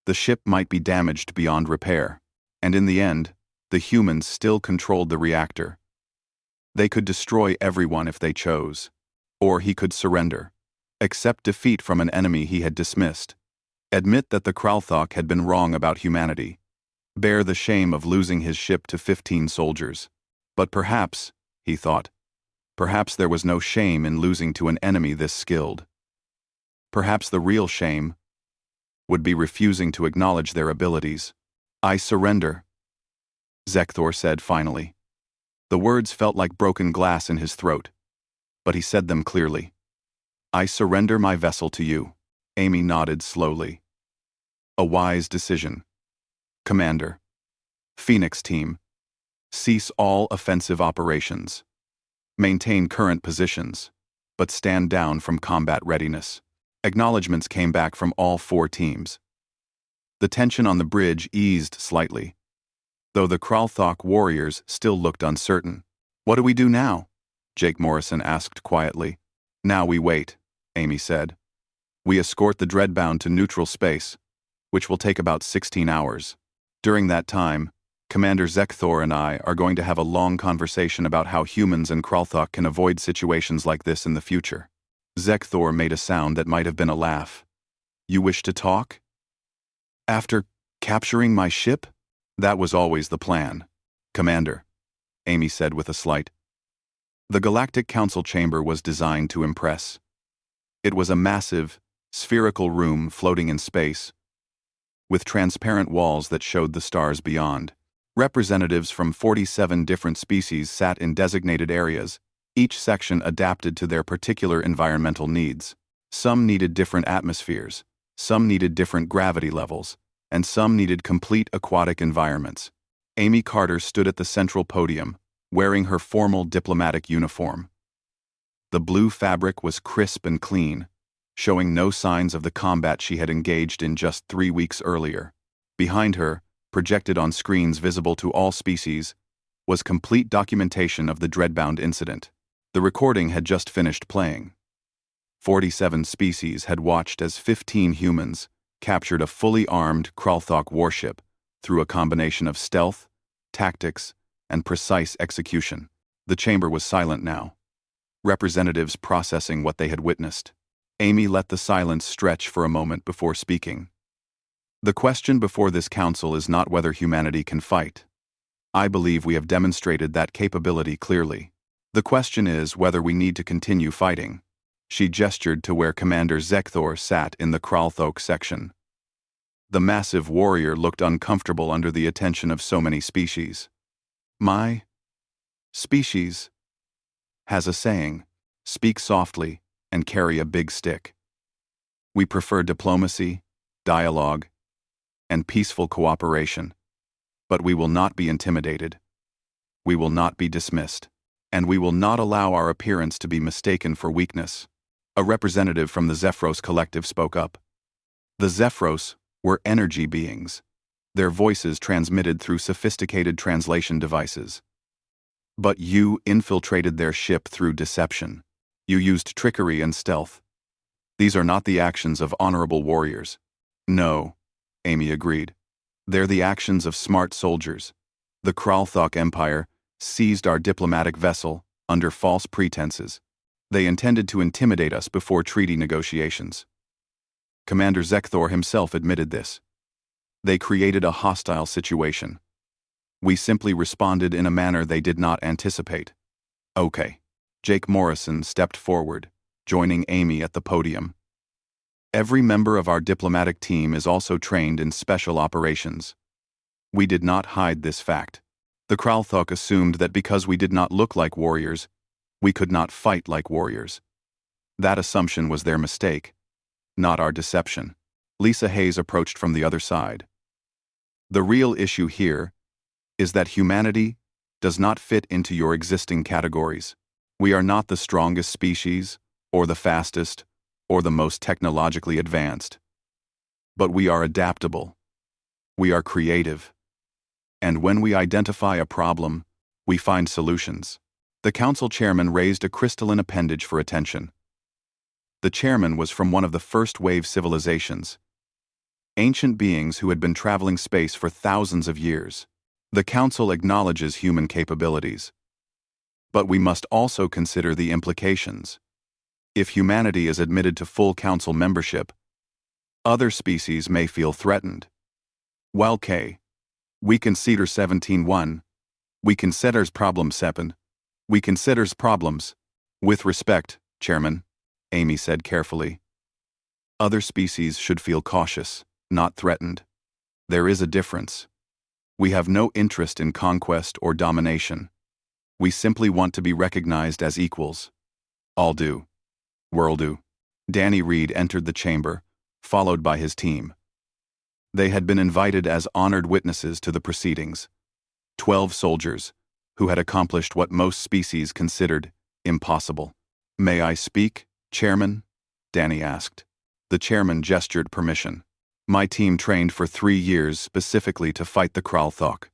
The ship might be damaged beyond repair, and in the end, the humans still controlled the reactor. They could destroy everyone if they chose. Or he could surrender. Accept defeat from an enemy he had dismissed. Admit that the Kralthok had been wrong about humanity. Bear the shame of losing his ship to 15 soldiers. But perhaps, he thought, perhaps there was no shame in losing to an enemy this skilled. Perhaps the real shame would be refusing to acknowledge their abilities. I surrender, Zekthor said finally. The words felt like broken glass in his throat, but he said them clearly. I surrender my vessel to you. Amy nodded slowly. A wise decision. Commander. Phoenix Team. Cease all offensive operations. Maintain current positions, but stand down from combat readiness. Acknowledgements came back from all 4 teams. The tension on the bridge eased slightly, though the Kralthok warriors still looked uncertain. What do we do now? Jake Morrison asked quietly. Now we wait, Amy said. We escort the Dreadbound to neutral space, which will take about 16 hours. During that time, Commander Zekthor and I are going to have a long conversation about how humans and Kralthok can avoid situations like this in the future. Zekthor made a sound that might have been a laugh. You wish to talk? After capturing my ship? That was always the plan. Commander, Amy said with a slight. The Galactic Council chamber was designed to impress. It was a massive, spherical room floating in space, with transparent walls that showed the stars beyond. Representatives from 47 different species sat in designated areas, each section adapted to their particular environmental needs. Some needed different atmospheres, some needed different gravity levels, and some needed complete aquatic environments. Amy Carter stood at the central podium, wearing her formal diplomatic uniform. The blue fabric was crisp and clean, showing no signs of the combat she had engaged in just 3 weeks earlier. Behind her, projected on screens visible to all species, was complete documentation of the Dreadbound incident. The recording had just finished playing. 47 species had watched as 15 humans captured a fully armed Kralthok warship through a combination of stealth, tactics, and precise execution. The chamber was silent now, representatives processing what they had witnessed. Amy let the silence stretch for a moment before speaking. The question before this council is not whether humanity can fight. I believe we have demonstrated that capability clearly. The question is whether we need to continue fighting. She gestured to where Commander Zekthor sat in the Kralthok section. The massive warrior looked uncomfortable under the attention of so many species. My species has a saying, speak softly and carry a big stick. We prefer diplomacy, dialogue, and peaceful cooperation. But we will not be intimidated. We will not be dismissed. And we will not allow our appearance to be mistaken for weakness. A representative from the Zephyros collective spoke up. The Zephyros were energy beings, their voices transmitted through sophisticated translation devices. But you infiltrated their ship through deception. You used trickery and stealth. These are not the actions of honorable warriors. No, Amy agreed. They're the actions of smart soldiers. The Kralthok Empire seized our diplomatic vessel under false pretenses. They intended to intimidate us before treaty negotiations. Commander Zekthor himself admitted this. They created a hostile situation. We simply responded in a manner they did not anticipate. Okay. Jake Morrison stepped forward, joining Amy at the podium. Every member of our diplomatic team is also trained in special operations. We did not hide this fact. The Kralthok assumed that because we did not look like warriors, we could not fight like warriors. That assumption was their mistake, not our deception. Lisa Hayes approached from the other side. The real issue here is that humanity does not fit into your existing categories. We are not the strongest species, or the fastest, or the most technologically advanced. But we are adaptable. We are creative. And when we identify a problem, we find solutions. The council chairman raised a crystalline appendage for attention. The chairman was from one of the first-wave civilizations, ancient beings who had been traveling space for thousands of years. The council acknowledges human capabilities. But we must also consider the implications. If humanity is admitted to full council membership, other species may feel threatened. While we consider 17.1, we considers problem 7, we considers problems. With respect, Chairman, Amy said carefully. Other species should feel cautious, not threatened. There is a difference. We have no interest in conquest or domination. We simply want to be recognized as equals. All do. World do. Danny Reed entered the chamber, followed by his team. They had been invited as honored witnesses to the proceedings. 12 soldiers, who had accomplished what most species considered impossible. May I speak, Chairman? Danny asked. The chairman gestured permission. My team trained for 3 years specifically to fight the Kralthok,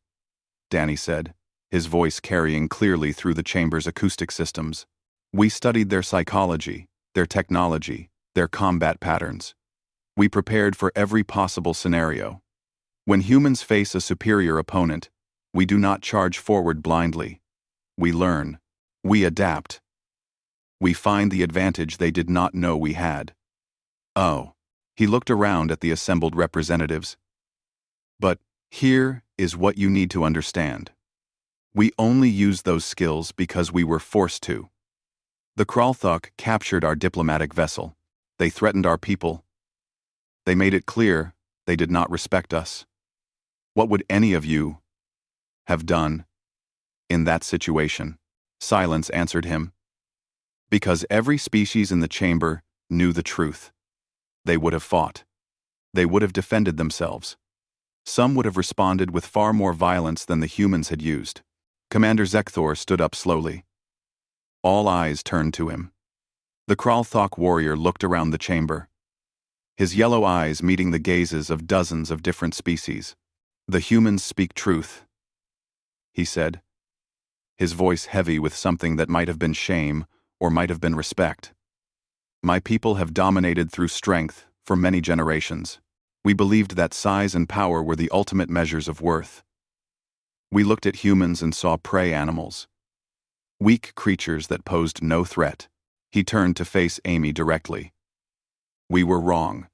Danny said, his voice carrying clearly through the chamber's acoustic systems. We studied their psychology, their technology, their combat patterns. We prepared for every possible scenario. When humans face a superior opponent, we do not charge forward blindly. We learn. We adapt. We find the advantage they did not know we had. Oh. He looked around at the assembled representatives. But here is what you need to understand. We only used those skills because we were forced to. The Kralthok captured our diplomatic vessel. They threatened our people. They made it clear they did not respect us. What would any of you have done in that situation? Silence answered him. Because every species in the chamber knew the truth. They would have fought. They would have defended themselves. Some would have responded with far more violence than the humans had used. Commander Zekthor stood up slowly. All eyes turned to him. The Kralthok warrior looked around the chamber, his yellow eyes meeting the gazes of dozens of different species. The humans speak truth, he said, his voice heavy with something that might have been shame or might have been respect. My people have dominated through strength for many generations. We believed that size and power were the ultimate measures of worth. We looked at humans and saw prey animals, weak creatures that posed no threat. He turned to face Amy directly. We were wrong.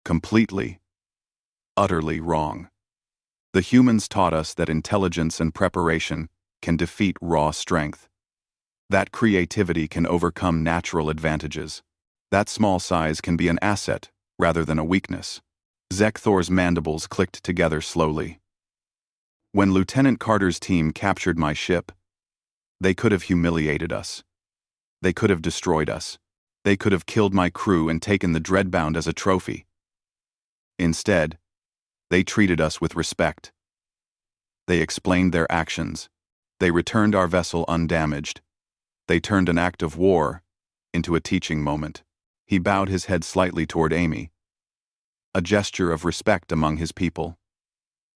Completely. utterly wrong. The humans taught us that intelligence and preparation can defeat raw strength. That creativity can overcome natural advantages. That small size can be an asset rather than a weakness. Zekthor's mandibles clicked together slowly. When Lieutenant Carter's team captured my ship, they could have humiliated us. They could have destroyed us. They could have killed my crew and taken the Dreadbound as a trophy. Instead, they treated us with respect. They explained their actions. They returned our vessel undamaged. They turned an act of war into a teaching moment. He bowed his head slightly toward Amy, a gesture of respect among his people.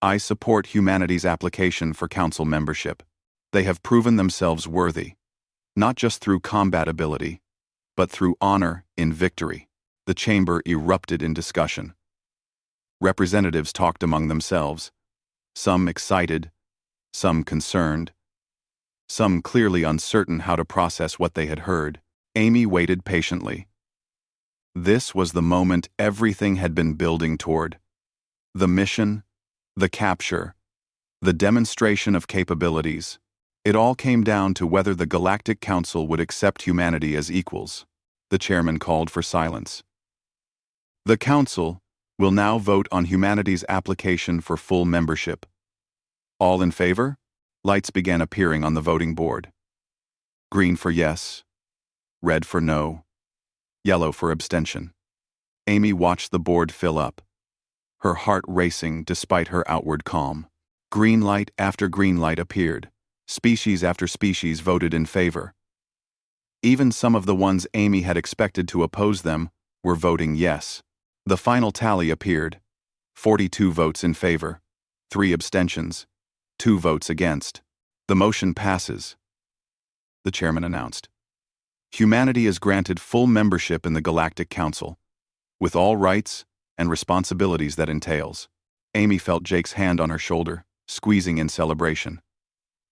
I support humanity's application for council membership. They have proven themselves worthy, not just through combat ability, but through honor in victory. The chamber erupted in discussion. Representatives talked among themselves, some excited, some concerned, some clearly uncertain how to process what they had heard. Amy waited patiently. This was the moment everything had been building toward. The mission, the capture, the demonstration of capabilities. It all came down to whether the Galactic Council would accept humanity as equals. The chairman called for silence. The Council will now vote on humanity's application for full membership. All in favor? Lights began appearing on the voting board. Green for yes, red for no, yellow for abstention. Amy watched the board fill up, her heart racing despite her outward calm. Green light after green light appeared. Species after species voted in favor. Even some of the ones Amy had expected to oppose them were voting yes. The final tally appeared. 42 votes in favor, 3 abstentions, 2 votes against. The motion passes. The chairman announced. Humanity is granted full membership in the Galactic Council, with all rights and responsibilities that entails. Amy felt Jake's hand on her shoulder, squeezing in celebration.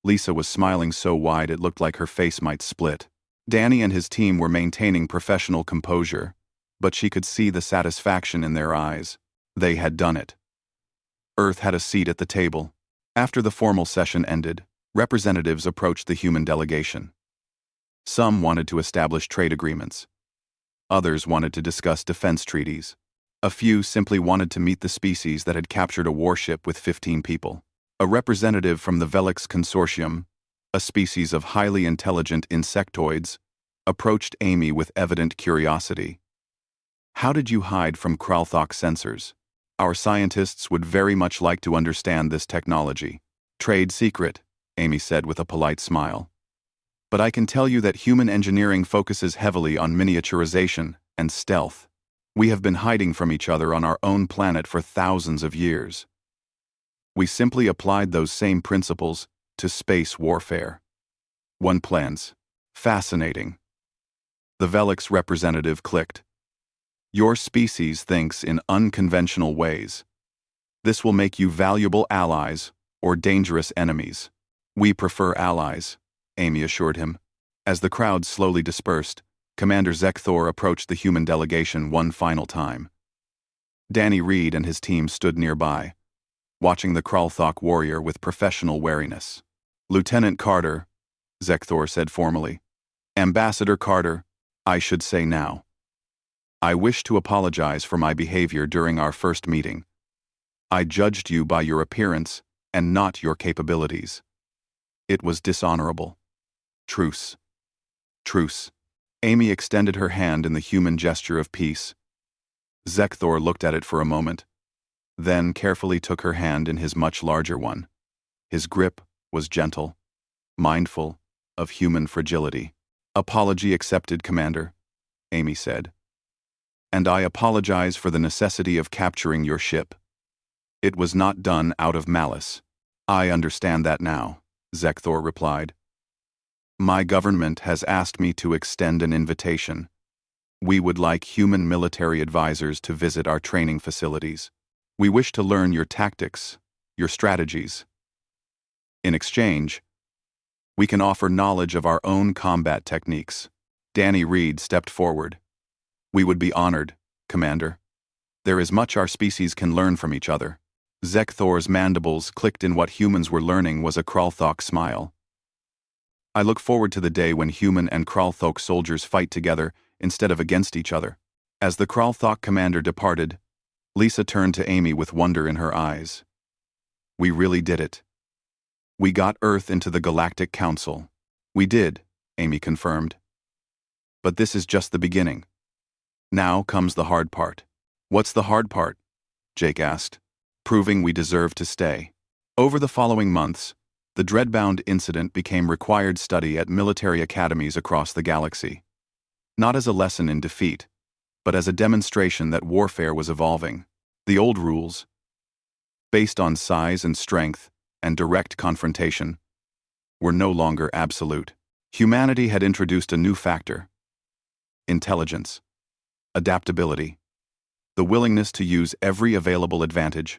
Lisa was smiling so wide it looked like her face might split. Danny and his team were maintaining professional composure, but she could see the satisfaction in their eyes. They had done it. Earth had a seat at the table. After the formal session ended, representatives approached the human delegation. Some wanted to establish trade agreements. Others wanted to discuss defense treaties. A few simply wanted to meet the species that had captured a warship with 15 people. A representative from the Velix Consortium, a species of highly intelligent insectoids, approached Amy with evident curiosity. How did you hide from Kralthok sensors? Our scientists would very much like to understand this technology. Trade secret, Amy said with a polite smile. But I can tell you that human engineering focuses heavily on miniaturization and stealth. We have been hiding from each other on our own planet for thousands of years. We simply applied those same principles to space warfare. One plans. Fascinating. The Velix representative clicked. Your species thinks in unconventional ways. This will make you valuable allies or dangerous enemies. We prefer allies, Amy assured him. As the crowd slowly dispersed, Commander Zekthor approached the human delegation one final time. Danny Reed and his team stood nearby, watching the Kralthok warrior with professional wariness. Lieutenant Carter, Zekthor said formally. Ambassador Carter, I should say now. I wish to apologize for my behavior during our first meeting. I judged you by your appearance and not your capabilities. It was dishonorable. Truce. Truce. Amy extended her hand in the human gesture of peace. Zekthor looked at it for a moment, then carefully took her hand in his much larger one. His grip was gentle, mindful of human fragility. Apology accepted, Commander, Amy said. And I apologize for the necessity of capturing your ship. It was not done out of malice. I understand that now, Zekthor replied. My government has asked me to extend an invitation. We would like human military advisors to visit our training facilities. We wish to learn your tactics, your strategies. In exchange, we can offer knowledge of our own combat techniques. Danny Reed stepped forward. We would be honored, Commander. There is much our species can learn from each other. Zekthor's mandibles clicked in what humans were learning was a Kralthok smile. I look forward to the day when human and Kralthok soldiers fight together instead of against each other. As the Kralthok commander departed, Lisa turned to Amy with wonder in her eyes. We really did it. We got Earth into the Galactic Council. We did, Amy confirmed. But this is just the beginning. Now comes the hard part. What's the hard part? Jake asked. Proving we deserve to stay. Over the following months, the Dreadbound incident became required study at military academies across the galaxy. Not as a lesson in defeat, but as a demonstration that warfare was evolving. The old rules, based on size and strength and direct confrontation, were no longer absolute. Humanity had introduced a new factor: intelligence, adaptability, the willingness to use every available advantage,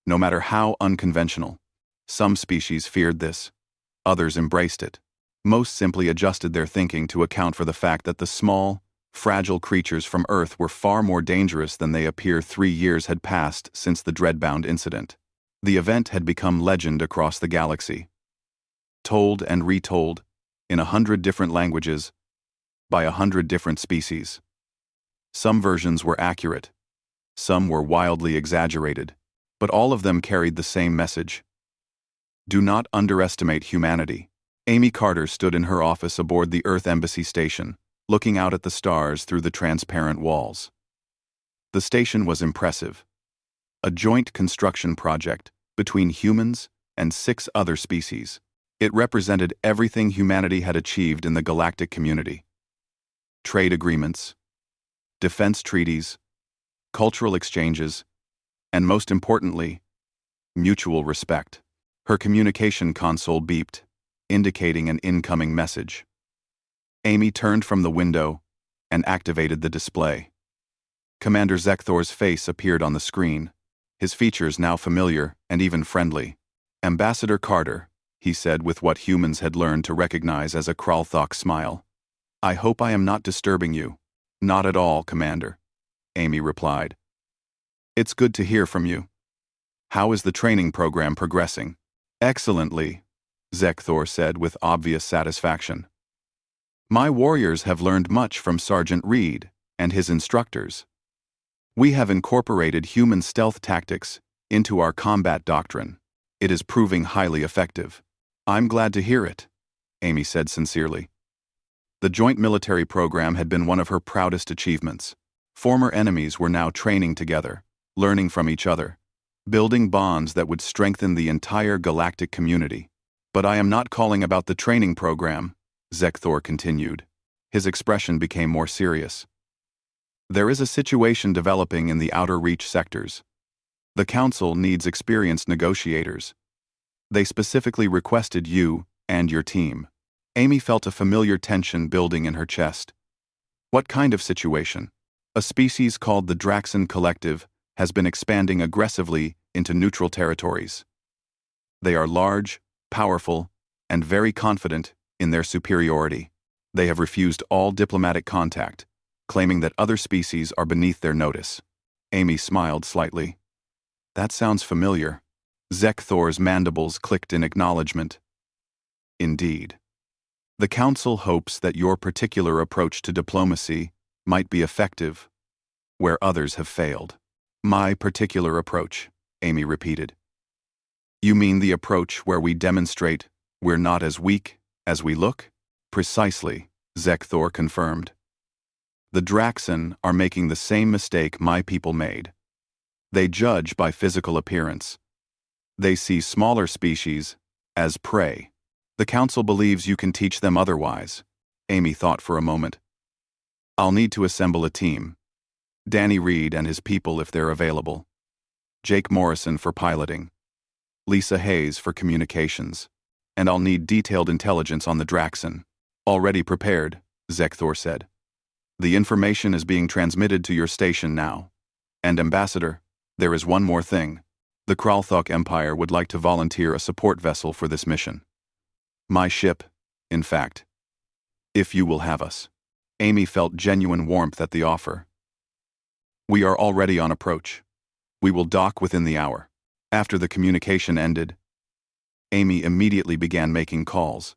no matter how unconventional. Some species feared this, others embraced it. Most simply adjusted their thinking to account for the fact that the small, fragile creatures from Earth were far more dangerous than they appear. 3 years had passed since the Dreadbound incident. The event had become legend across the galaxy, told and retold in 100 different languages by 100 different species. Some versions were accurate, some were wildly exaggerated, but all of them carried the same message. Do not underestimate humanity. Amy Carter stood in her office aboard the Earth Embassy station, looking out at the stars through the transparent walls. The station was impressive. A joint construction project between humans and 6 other species. It represented everything humanity had achieved in the galactic community. Trade agreements, defense treaties, cultural exchanges, and most importantly, mutual respect. Her communication console beeped, indicating an incoming message. Amy turned from the window and activated the display. Commander Zekthor's face appeared on the screen, his features now familiar and even friendly. Ambassador Carter, he said with what humans had learned to recognize as a Kralthok smile. I hope I am not disturbing you. Not at all, Commander, Amy replied. It's good to hear from you. How is the training program progressing? Excellently, Zekthor said with obvious satisfaction. My warriors have learned much from Sergeant Reed and his instructors. We have incorporated human stealth tactics into our combat doctrine. It is proving highly effective. I'm glad to hear it, Amy said sincerely. The joint military program had been one of her proudest achievements. Former enemies were now training together, learning from each other, building bonds that would strengthen the entire galactic community. But I am not calling about the training program, Zekthor continued. His expression became more serious. There is a situation developing in the outer reach sectors. The Council needs experienced negotiators. They specifically requested you and your team. Amy felt a familiar tension building in her chest. What kind of situation? A species called the Draxon Collective has been expanding aggressively into neutral territories. They are large, powerful, and very confident in their superiority. They have refused all diplomatic contact, claiming that other species are beneath their notice. Amy smiled slightly. That sounds familiar. Zekthor's mandibles clicked in acknowledgement. Indeed. The Council hopes that your particular approach to diplomacy might be effective where others have failed. My particular approach, Amy repeated. You mean the approach where we demonstrate we're not as weak as we look? Precisely, Zekthor confirmed. The Draxon are making the same mistake my people made. They judge by physical appearance. They see smaller species as prey. The Council believes you can teach them otherwise. Amy thought for a moment. I'll need to assemble a team. Danny Reed and his people if they're available. Jake Morrison for piloting. Lisa Hayes for communications. And I'll need detailed intelligence on the Draxon. Already prepared, Zekthor said. The information is being transmitted to your station now. And Ambassador, there is one more thing. The Kralthok Empire would like to volunteer a support vessel for this mission. My ship, in fact. If you will have us. Amy felt genuine warmth at the offer. We are already on approach. We will dock within the hour. After the communication ended, Amy immediately began making calls.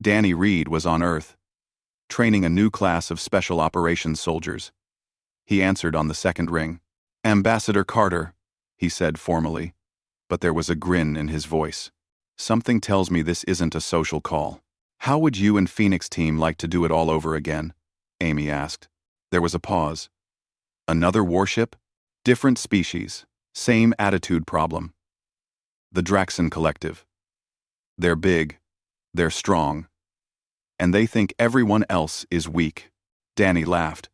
Danny Reed was on Earth, training a new class of special operations soldiers. He answered on the second ring. "Ambassador Carter," he said formally, but there was a grin in his voice. "Something tells me this isn't a social call. How would you and Phoenix team like to do it all over again?" Amy asked. There was a pause. "Another warship? Different species. Same attitude problem." "The Draxon Collective. They're big. They're strong. And they think everyone else is weak." Danny laughed.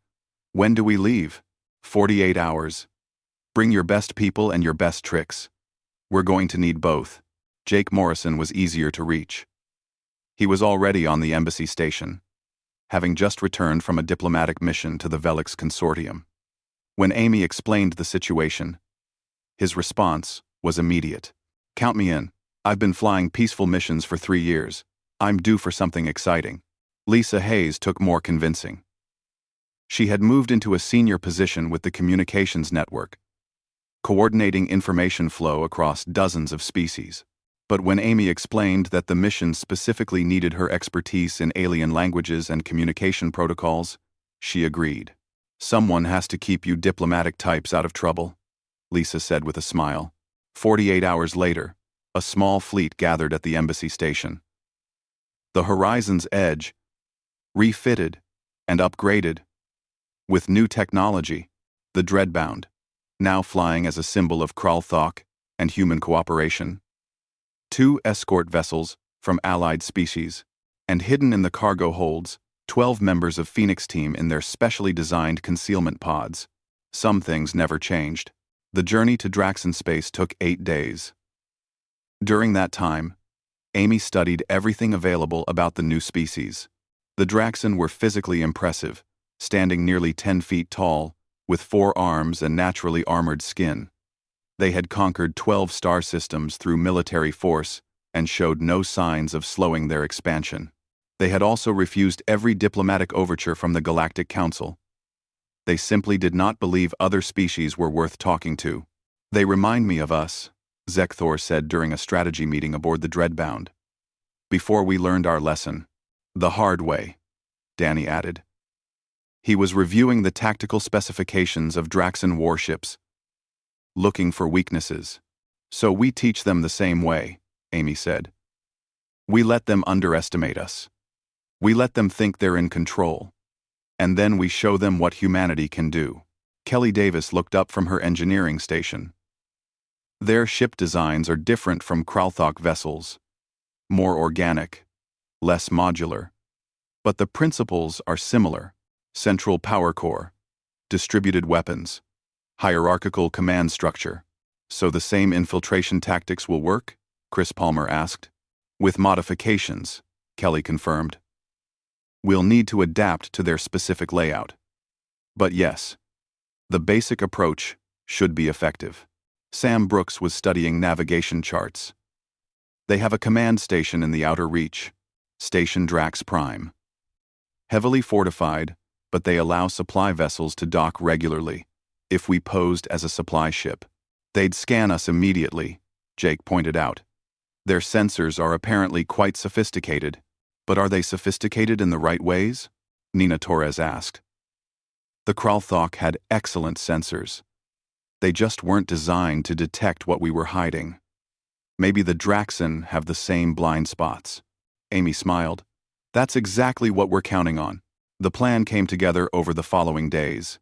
"When do we leave?" 48 hours. Bring your best people and your best tricks. We're going to need both." Jake Morrison was easier to reach. He was already on the embassy station, having just returned from a diplomatic mission to the Velix Consortium. When Amy explained the situation, his response was immediate. "Count me in. I've been flying peaceful missions for 3 years. I'm due for something exciting." Lisa Hayes took more convincing. She had moved into a senior position with the communications network, coordinating information flow across dozens of species. But when Amy explained that the mission specifically needed her expertise in alien languages and communication protocols, she agreed. "Someone has to keep you diplomatic types out of trouble," Lisa said with a smile. 48 hours later, a small fleet gathered at the embassy station. The Horizon's Edge, refitted and upgraded with new technology, the Dreadbound, now flying as a symbol of Kralthok and human cooperation. 2 escort vessels from allied species, and hidden in the cargo holds, 12 members of Phoenix team in their specially designed concealment pods. Some things never changed. The journey to Draxon space took 8 days. During that time, Amy studied everything available about the new species. The Draxon were physically impressive, standing nearly 10 feet tall, with 4 arms and naturally armored skin. They had conquered 12 star systems through military force and showed no signs of slowing their expansion. They had also refused every diplomatic overture from the Galactic Council. They simply did not believe other species were worth talking to. "They remind me of us," Zekthor said during a strategy meeting aboard the Dreadbound. "Before we learned our lesson. The hard way," Danny added. He was reviewing the tactical specifications of Draxon warships, looking for weaknesses. "So we teach them the same way," Amy said. "We let them underestimate us. We let them think they're in control. And then we show them what humanity can do." Kelly Davis looked up from her engineering station. "Their ship designs are different from Kralthok vessels. More organic, less modular. But the principles are similar. Central power core, distributed weapons, hierarchical command structure." "So the same infiltration tactics will work?" Chris Palmer asked. "With modifications," Kelly confirmed. "We'll need to adapt to their specific layout. But yes, the basic approach should be effective." Sam Brooks was studying navigation charts. "They have a command station in the outer reach, Station Drax Prime. Heavily fortified, but they allow supply vessels to dock regularly. If we posed as a supply ship, they'd scan us immediately," Jake pointed out. "Their sensors are apparently quite sophisticated, but are they sophisticated in the right ways?" Nina Torres asked. "The Kralthok had excellent sensors. They just weren't designed to detect what we were hiding. Maybe the Draxon have the same blind spots." Amy smiled. "That's exactly what we're counting on." The plan came together over the following days.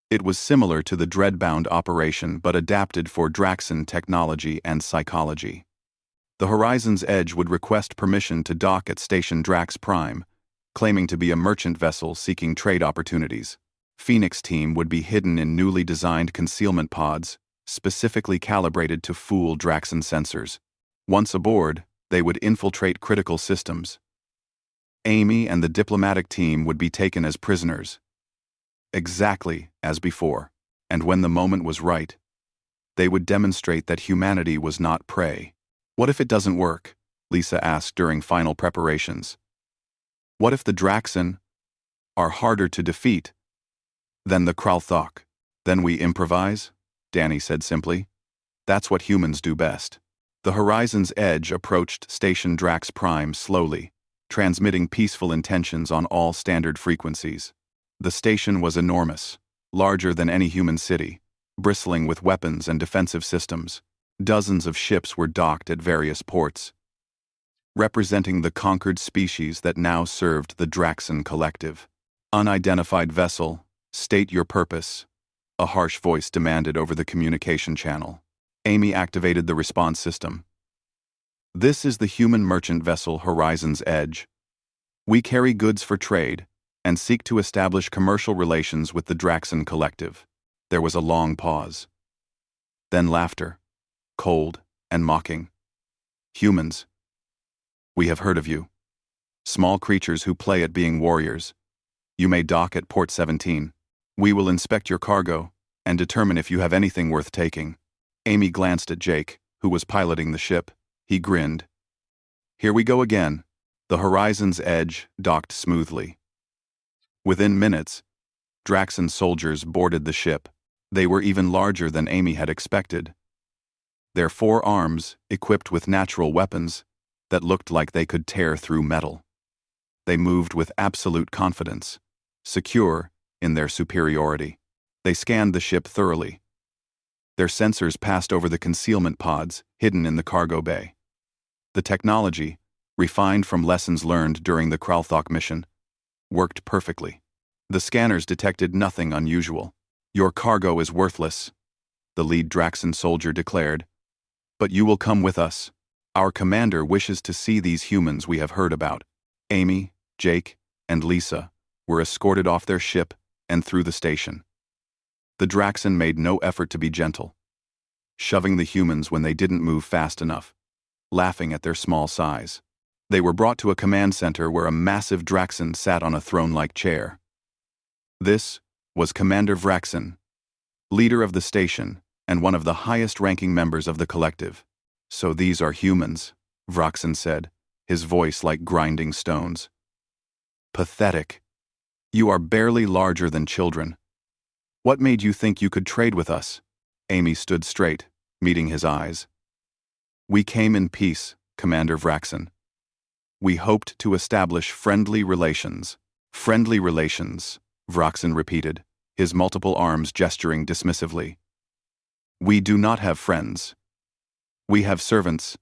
It was similar to the Dreadbound operation but adapted for Draxon technology and psychology. The Horizon's Edge would request permission to dock at Station Drax Prime, claiming to be a merchant vessel seeking trade opportunities. Phoenix team would be hidden in newly designed concealment pods, specifically calibrated to fool Draxon sensors. Once aboard, they would infiltrate critical systems. Amy and the diplomatic team would be taken as prisoners, exactly as before, and when the moment was right, they would demonstrate that humanity was not prey. "What if it doesn't work?" Lisa asked during final preparations. "What if the Draxon are harder to defeat than the Kralthok?" "Then we improvise," Danny said simply. That's what humans do best. The horizon's edge approached Station Drax Prime slowly, transmitting peaceful intentions on all standard frequencies. The station was enormous, larger than any human city, bristling with weapons and defensive systems. Dozens of ships were docked at various ports, representing the conquered species that now served the Draxan Collective. Unidentified vessel, state your purpose, a harsh voice demanded over the communication channel. Amy activated the response system. This is the human merchant vessel Horizon's Edge. We carry goods for trade and seek to establish commercial relations with the Draxan Collective. There was a long pause. Then laughter, cold and mocking. Humans. We have heard of you. Small creatures who play at being warriors. You may dock at Port 17. We will inspect your cargo and determine if you have anything worth taking. Amy glanced at Jake, who was piloting the ship. He grinned. Here we go again. The Horizon's Edge docked smoothly. Within minutes, Draxan soldiers boarded the ship. They were even larger than Amy had expected. Their 4 arms, equipped with natural weapons that looked like they could tear through metal. They moved with absolute confidence, secure in their superiority. They scanned the ship thoroughly. Their sensors passed over the concealment pods hidden in the cargo bay. The technology, refined from lessons learned during the Kralthok mission, worked perfectly. The scanners detected nothing unusual. Your cargo is worthless, the lead Draxan soldier declared. But you will come with us. Our commander wishes to see these humans we have heard about. Amy, Jake, and Lisa were escorted off their ship and through the station. The Draxan made no effort to be gentle, shoving the humans when they didn't move fast enough, laughing at their small size. They were brought to a command center where a massive Draxan sat on a throne-like chair. This was Commander Vraxan, leader of the station and one of the highest-ranking members of the collective. So these are humans, Vraxan said, his voice like grinding stones. Pathetic. You are barely larger than children. What made you think you could trade with us? Amy stood straight, meeting his eyes. We came in peace, Commander Vraxan. We hoped to establish friendly relations. Friendly relations, Vraxan repeated, his multiple arms gesturing dismissively. We do not have friends. We have servants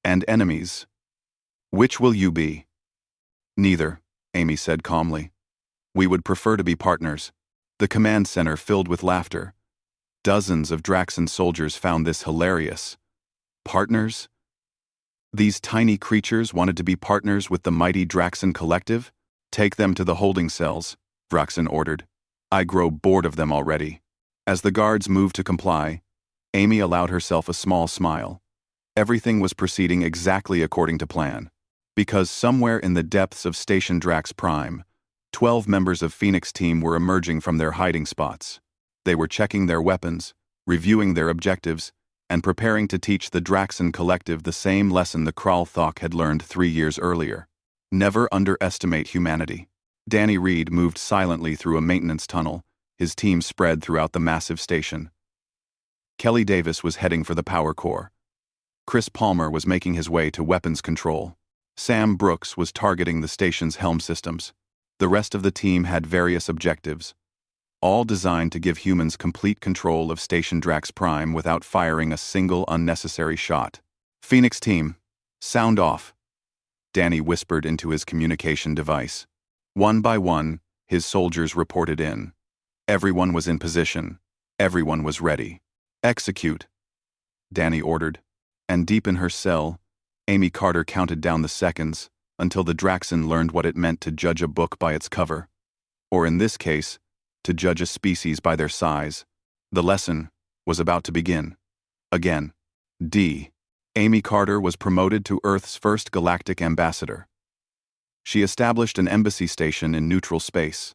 and enemies. Which will you be? Neither, Amy said calmly. We would prefer to be partners. The command center filled with laughter. Dozens of Draxan soldiers found this hilarious. Partners? These tiny creatures wanted to be partners with the mighty Draxan Collective? Take them to the holding cells, Vraxan ordered. I grow bored of them already. As the guards moved to comply, Amy allowed herself a small smile. Everything was proceeding exactly according to plan. Because somewhere in the depths of Station Drax Prime, 12 members of Phoenix team were emerging from their hiding spots. They were checking their weapons, reviewing their objectives, and preparing to teach the Draxan Collective the same lesson the Kralthok had learned 3 years earlier. Never underestimate humanity. Danny Reed moved silently through a maintenance tunnel, his team spread throughout the massive station. Kelly Davis was heading for the power core. Chris Palmer was making his way to weapons control. Sam Brooks was targeting the station's helm systems. The rest of the team had various objectives, all designed to give humans complete control of Station Drax Prime without firing a single unnecessary shot. Phoenix team, sound off, Danny whispered into his communication device. One by one, his soldiers reported in. Everyone was in position. Everyone was ready. Execute, Danny ordered. And deep in her cell, Amy Carter counted down the seconds until the Draxan learned what it meant to judge a book by its cover. Or in this case, to judge a species by their size. The lesson was about to begin. Again. D. Amy Carter was promoted to Earth's first galactic ambassador. She established an embassy station in neutral space,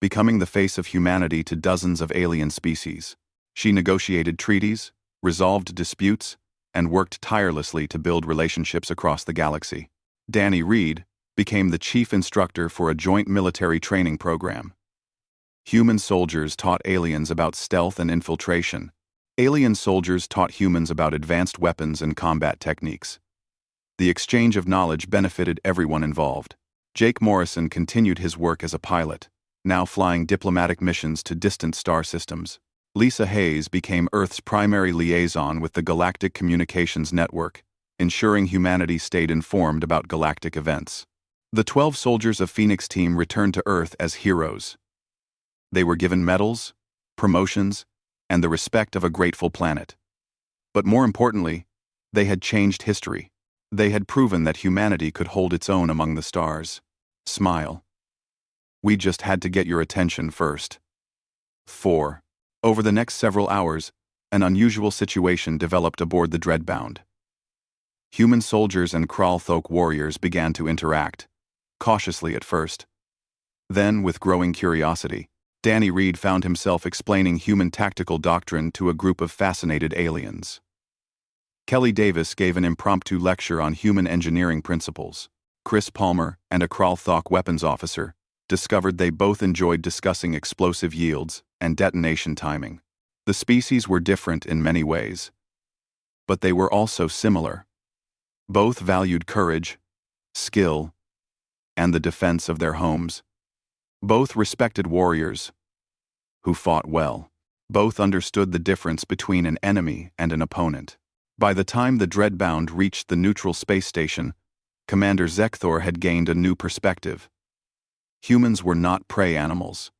becoming the face of humanity to dozens of alien species. She negotiated treaties, resolved disputes, and worked tirelessly to build relationships across the galaxy. Danny Reed became the chief instructor for a joint military training program. Human soldiers taught aliens about stealth and infiltration, Alien soldiers taught humans about advanced weapons and combat techniques. The exchange of knowledge benefited everyone involved. Jake Morrison continued his work as a pilot, now flying diplomatic missions to distant star systems. Lisa Hayes became Earth's primary liaison with the Galactic Communications Network, ensuring humanity stayed informed about galactic events. The 12 soldiers of Phoenix Team returned to Earth as heroes. They were given medals, promotions, and the respect of a grateful planet. But more importantly, they had changed history. They had proven that humanity could hold its own among the stars. Smile. We just had to get your attention first. 4. Over the next several hours, an unusual situation developed aboard the Dreadbound. Human soldiers and Kralthok warriors began to interact, cautiously at first. Then, with growing curiosity, Danny Reed found himself explaining human tactical doctrine to a group of fascinated aliens. Kelly Davis gave an impromptu lecture on human engineering principles. Chris Palmer and a Kralthok weapons officer discovered they both enjoyed discussing explosive yields and detonation timing. The species were different in many ways, but they were also similar. Both valued courage, skill, and the defense of their homes. Both respected warriors who fought well. Both understood the difference between an enemy and an opponent. By the time the Dreadbound reached the neutral space station, Commander Zekthor had gained a new perspective. Humans were not prey animals.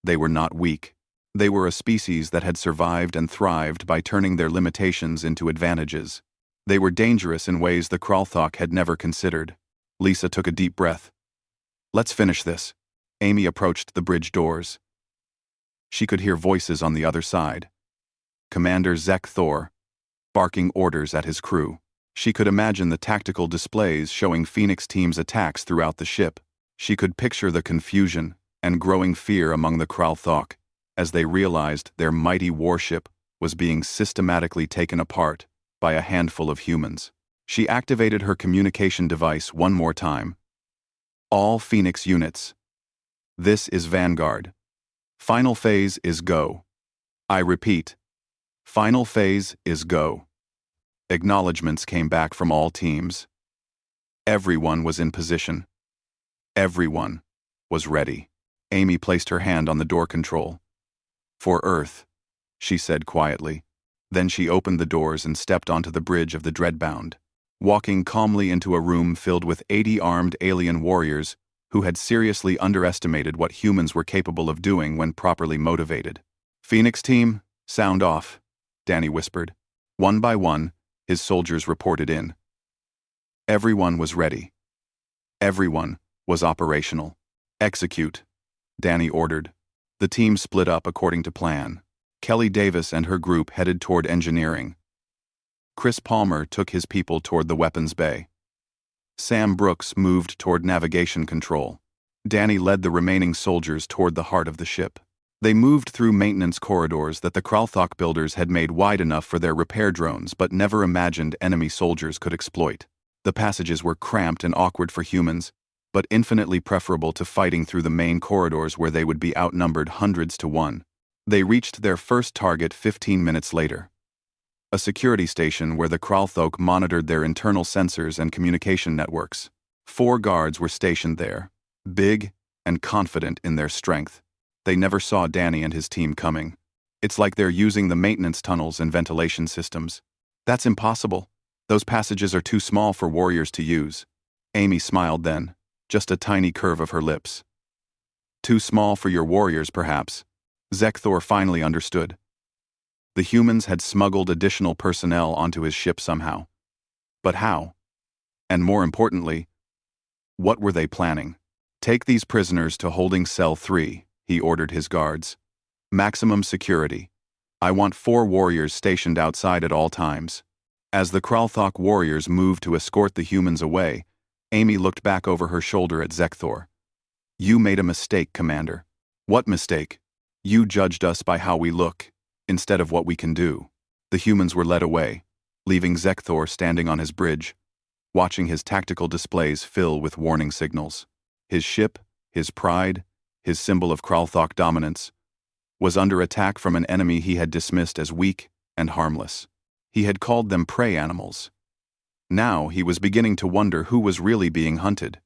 They were not weak. They were a species that had survived and thrived by turning their limitations into advantages. They were dangerous in ways the Kralthok had never considered. Lisa took a deep breath. Let's finish this. Amy approached the bridge doors. She could hear voices on the other side. Commander Zekthor, barking orders at his crew. She could imagine the tactical displays showing Phoenix Team's attacks throughout the ship. She could picture the confusion and growing fear among the Kralthok as they realized their mighty warship was being systematically taken apart by a handful of humans. She activated her communication device one more time. All Phoenix units. This is Vanguard. Final phase is go. I repeat. Final phase is go. Acknowledgements came back from all teams. Everyone was in position. Everyone was ready. Amy placed her hand on the door control. For Earth, she said quietly. Then she opened the doors and stepped onto the bridge of the Dreadbound, walking calmly into a room filled with 80 armed alien warriors who had seriously underestimated what humans were capable of doing when properly motivated. Phoenix Team, sound off, Danny whispered. One by one, his soldiers reported in. Everyone was ready. Everyone was operational. Execute, Danny ordered. The team split up according to plan. Kelly Davis and her group headed toward engineering. Chris Palmer took his people toward the weapons bay. Sam Brooks moved toward navigation control. Danny led the remaining soldiers toward the heart of the ship. They moved through maintenance corridors that the Kralthok builders had made wide enough for their repair drones but never imagined enemy soldiers could exploit. The passages were cramped and awkward for humans, but infinitely preferable to fighting through the main corridors where they would be outnumbered hundreds to one. They reached their first target 15 minutes later. A security station where the Kralthok monitored their internal sensors and communication networks. 4 guards were stationed there, big and confident in their strength. They never saw Danny and his team coming. It's like they're using the maintenance tunnels and ventilation systems. That's impossible. Those passages are too small for warriors to use. Amy smiled then, just a tiny curve of her lips. Too small for your warriors, perhaps. Zekthor finally understood. The humans had smuggled additional personnel onto his ship somehow. But how? And more importantly, what were they planning? Take these prisoners to holding cell 3, he ordered his guards. Maximum security. I want 4 warriors stationed outside at all times. As the Kralthok warriors moved to escort the humans away, Amy looked back over her shoulder at Zekthor. You made a mistake, Commander. What mistake? You judged us by how we look, instead of what we can do. The humans were led away, leaving Zekthor standing on his bridge, watching his tactical displays fill with warning signals. His ship, his pride, his symbol of Kralthok dominance, was under attack from an enemy he had dismissed as weak and harmless. He had called them prey animals. Now he was beginning to wonder who was really being hunted.